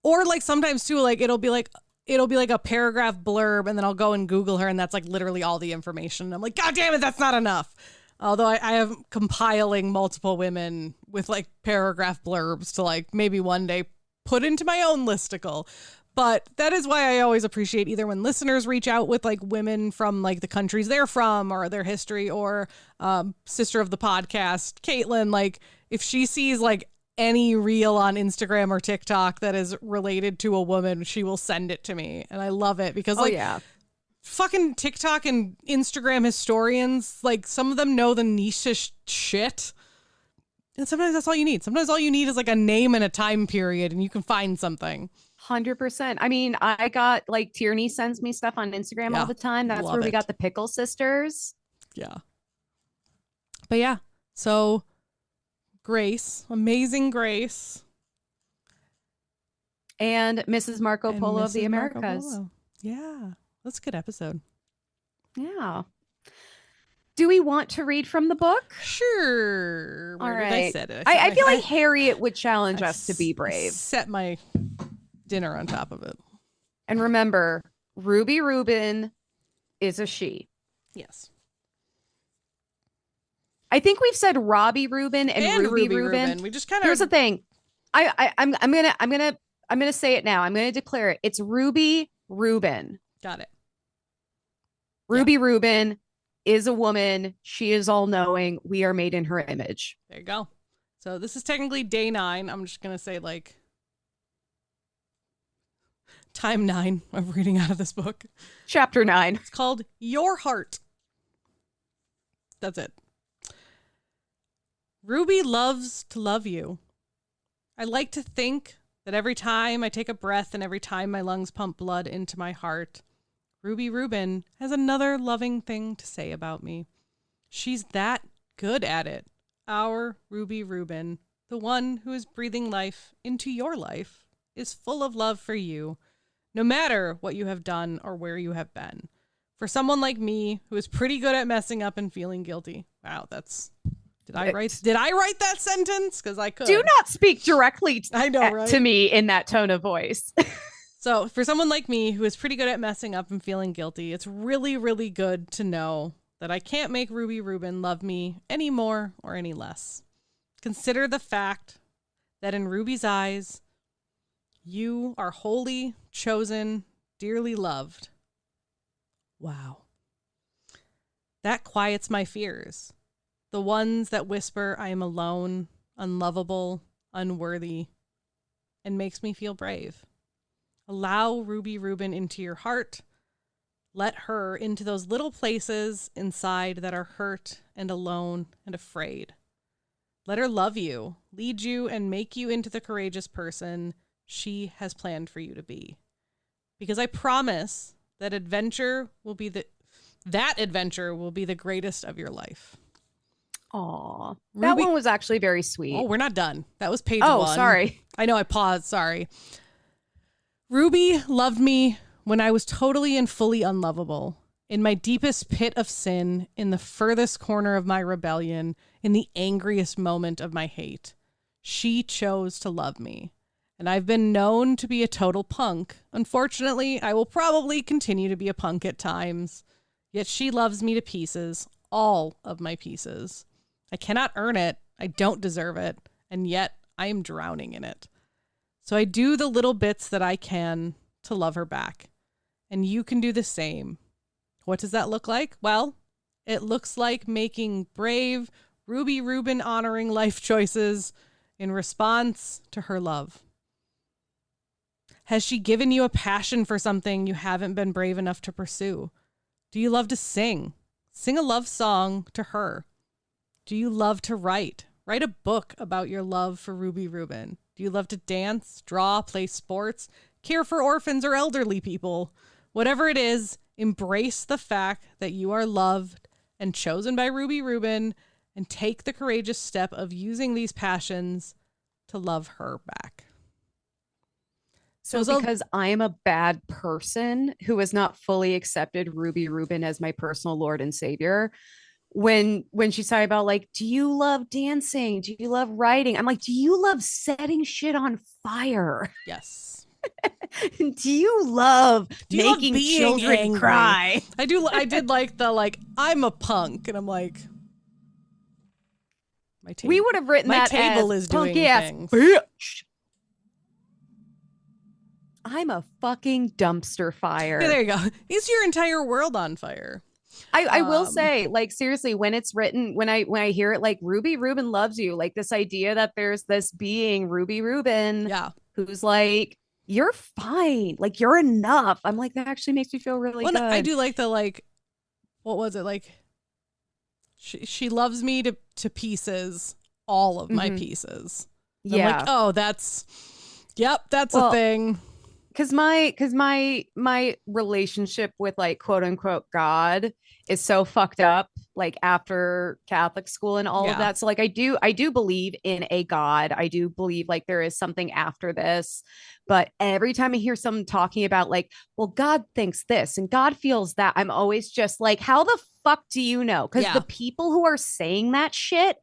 Or like sometimes too, like it'll be like a paragraph blurb, and then I'll go and Google her, and that's like literally all the information. I'm like, God damn it, that's not enough. Although I have compiling multiple women with like paragraph blurbs to like maybe one day put into my own listicle. But that is why I always appreciate either when listeners reach out with like women from like the countries they're from or their history, or sister of the podcast, Caitlin, like if she sees like any reel on Instagram or TikTok that is related to a woman, she will send it to me. And I love it because fucking TikTok and Instagram historians, like some of them know the niche shit. And sometimes that's all you need. Sometimes all you need is like a name and a time period, and you can find something. 100%. I mean, I got like Tierney sends me stuff on Instagram all the time. That's where we got the Pickle Sisters. Yeah. But yeah, so Grace, amazing Grace. And Mrs. Marco Polo of the Americas. Yeah, that's a good episode. Yeah. Do we want to read from the book? Sure. All right. I said it. I feel like Harriet would challenge us to be brave. Set my dinner on top of it. And remember, Ruby Rubin is a she. Yes. I think we've said Robbie Rubin and Ruby Rubin. We just kind of. Here's the thing. I'm gonna say it now. I'm gonna declare it. It's Ruby Rubin. Got it. Ruby Rubin is a woman. She is all knowing. We are made in her image. There you go. So this is technically day 9. I'm just gonna say like time 9 of reading out of this book. Chapter 9. It's called Your Heart. That's it. Ruby loves to love you. I like to think that every time I take a breath and every time my lungs pump blood into my heart, Ruby Rubin has another loving thing to say about me. She's that good at it. Our Ruby Rubin, the one who is breathing life into your life, is full of love for you, no matter what you have done or where you have been. For someone like me, who is pretty good at messing up and feeling guilty. Wow, that's... Did I write that sentence? Because I could. Do not speak directly right? to me in that tone of voice. So for someone like me, who is pretty good at messing up and feeling guilty, it's really, really good to know that I can't make Ruby Rubin love me any more or any less. Consider the fact that in Ruby's eyes, you are holy, chosen, dearly loved. Wow. That quiets my fears. The ones that whisper I am alone, unlovable, unworthy, and makes me feel brave. Allow Ruby Rubin into your heart. Let her into those little places inside that are hurt and alone and afraid. Let her love you, lead you, and make you into the courageous person she has planned for you to be. Because I promise that adventure will be the greatest of your life. Aw, that one was actually very sweet. Oh, we're not done. That was page 1. Oh, sorry. I know I paused. Sorry. Ruby loved me when I was totally and fully unlovable, in my deepest pit of sin, in the furthest corner of my rebellion, in the angriest moment of my hate. She chose to love me. And I've been known to be a total punk. Unfortunately, I will probably continue to be a punk at times. Yet she loves me to pieces, all of my pieces. I cannot earn it. I don't deserve it. And yet I am drowning in it. So I do the little bits that I can to love her back. And you can do the same. What does that look like? Well, it looks like making brave, Ruby Rubin honoring life choices in response to her love. Has she given you a passion for something you haven't been brave enough to pursue? Do you love to sing? Sing a love song to her. Do you love to write? Write a book about your love for Ruby Rubin. Do you love to dance, draw, play sports, care for orphans or elderly people? Whatever it is, embrace the fact that you are loved and chosen by Ruby Rubin, and take the courageous step of using these passions to love her back. So because I am a bad person who has not fully accepted Ruby Rubin as my personal Lord and Savior, when she's talking about like, do you love dancing? Do you love writing? I'm like, do you love setting shit on fire? Yes. Do you love making children angry? Cry? I do. I did like I'm a punk, and I'm like, we would have written my that table as is doing things. Bitch. I'm a fucking dumpster fire. Yeah, there you go. Is your entire world on fire? I will say, like, seriously, when it's written, when I hear it, like, Ruby Rubin loves you, like this idea that there's this being Ruby Rubin, who's like, you're fine, like you're enough. I'm like, that actually makes me feel really good. I do like the like, what was it like? She loves me to pieces, all of my pieces. Yeah. I'm like, oh, that's a thing. Because my relationship with like quote unquote God is so fucked up, like after Catholic school and all of that. So like I do believe in a God. I do believe like there is something after this. But every time I hear someone talking about like, well, God thinks this and God feels that, I'm always just like, how the fuck do you know? Because the people who are saying that shit,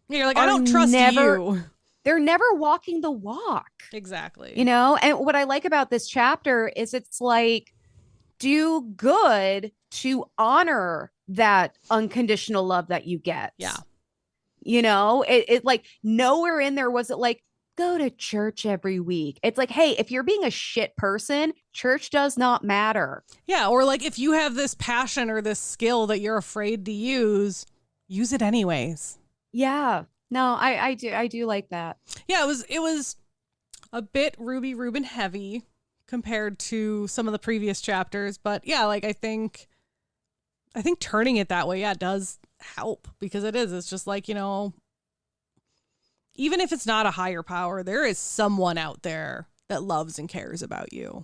you're like, I don't trust you. They're never walking the walk. Exactly. You know, and what I like about this chapter is it's like, do good to honor that unconditional love that you get. Yeah. You know, it like nowhere in there was it like, go to church every week. It's like, hey, if you're being a shit person, church does not matter. Yeah. Or like if you have this passion or this skill that you're afraid to use it anyways. Yeah. No, I do like that. Yeah, it was a bit Ruby Rubin heavy compared to some of the previous chapters, but yeah, like I think turning it that way, it does help because it's just like, you know, even if it's not a higher power, there is someone out there that loves and cares about you.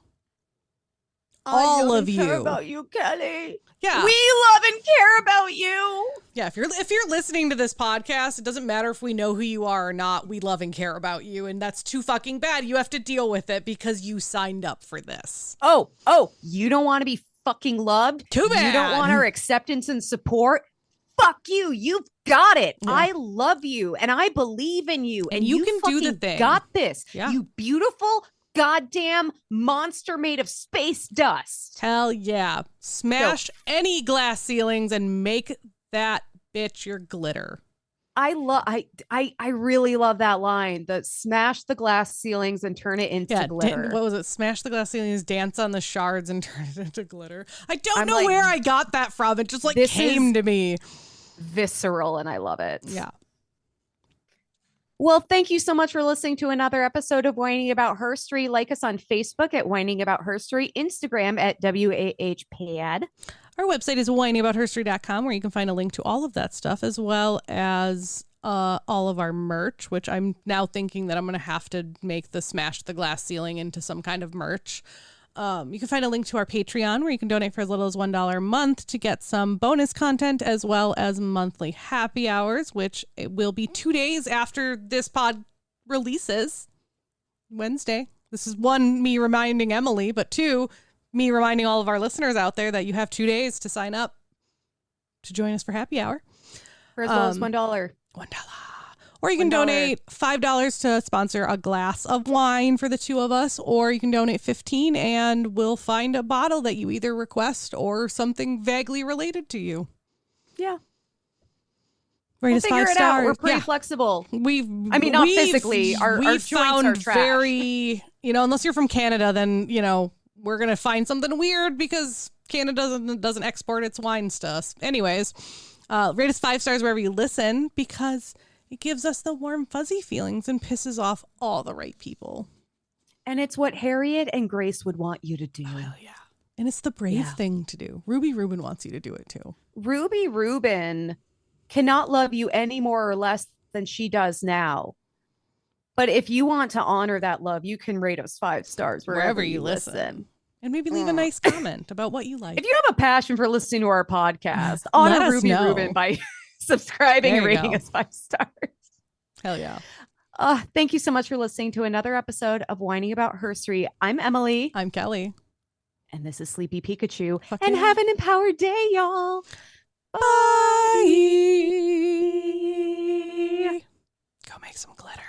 All of you. Care about you, Kelly. Yeah. We love and care about you. Yeah, if you're listening to this podcast, it doesn't matter if we know who you are or not. We love and care about you, and that's too fucking bad. You have to deal with it because you signed up for this. Oh, you don't want to be fucking loved? Too bad. You don't want our acceptance and support? Fuck you. You've got it. Yeah. I love you, and I believe in you, and you can do the thing. Got this. Yeah. You beautiful goddamn monster made of space dust. Hell yeah. Smash any glass ceilings and make that bitch your glitter. I really love that line. The smash the glass ceilings and turn it into glitter. What was it? Smash the glass ceilings, dance on the shards and turn it into glitter. I don't know where I got that from. It just like came to me. Visceral, and I love it. Yeah. Well, thank you so much for listening to another episode of Whining About Herstory. Like us on Facebook at Whining About Herstory, Instagram at WAHPad. Our website is whiningaboutherstory.com, where you can find a link to all of that stuff, as well as all of our merch, which I'm now thinking that I'm going to have to make the Smash the Glass Ceiling into some kind of merch. You can find a link to our Patreon, where you can donate for as little as $1 a month to get some bonus content, as well as monthly happy hours, which it will be 2 days after this pod releases, Wednesday. This is one, me reminding Emily, but two, me reminding all of our listeners out there that you have 2 days to sign up to join us for happy hour. For as little as $1. $1. Or you can $1. donate $5 to sponsor a glass of wine for the two of us, or you can donate $15 and we'll find a bottle that you either request or something vaguely related to you. Yeah. Rate us 5 stars. We're pretty flexible. Not physically. Our joints are trash. Very, unless you're from Canada, then, we're going to find something weird because Canada doesn't export its wine stuff. Anyways, rate us 5 stars wherever you listen because it gives us the warm, fuzzy feelings and pisses off all the right people. And it's what Harriet and Grace would want you to do. Oh, yeah. And it's the brave thing to do. Ruby Rubin wants you to do it too. Ruby Rubin cannot love you any more or less than she does now. But if you want to honor that love, you can rate us 5 stars wherever you listen. And maybe leave a nice comment about what you like. If you have a passion for listening to our podcast, honor Ruby Rubin by subscribing and rating us 5 stars. Hell yeah. Thank you so much for listening to another episode of Whining About Herstory. I'm Emily. I'm Kelly. And this is Sleepy Pikachu. And have an empowered day, y'all. Bye. Go make some glitter.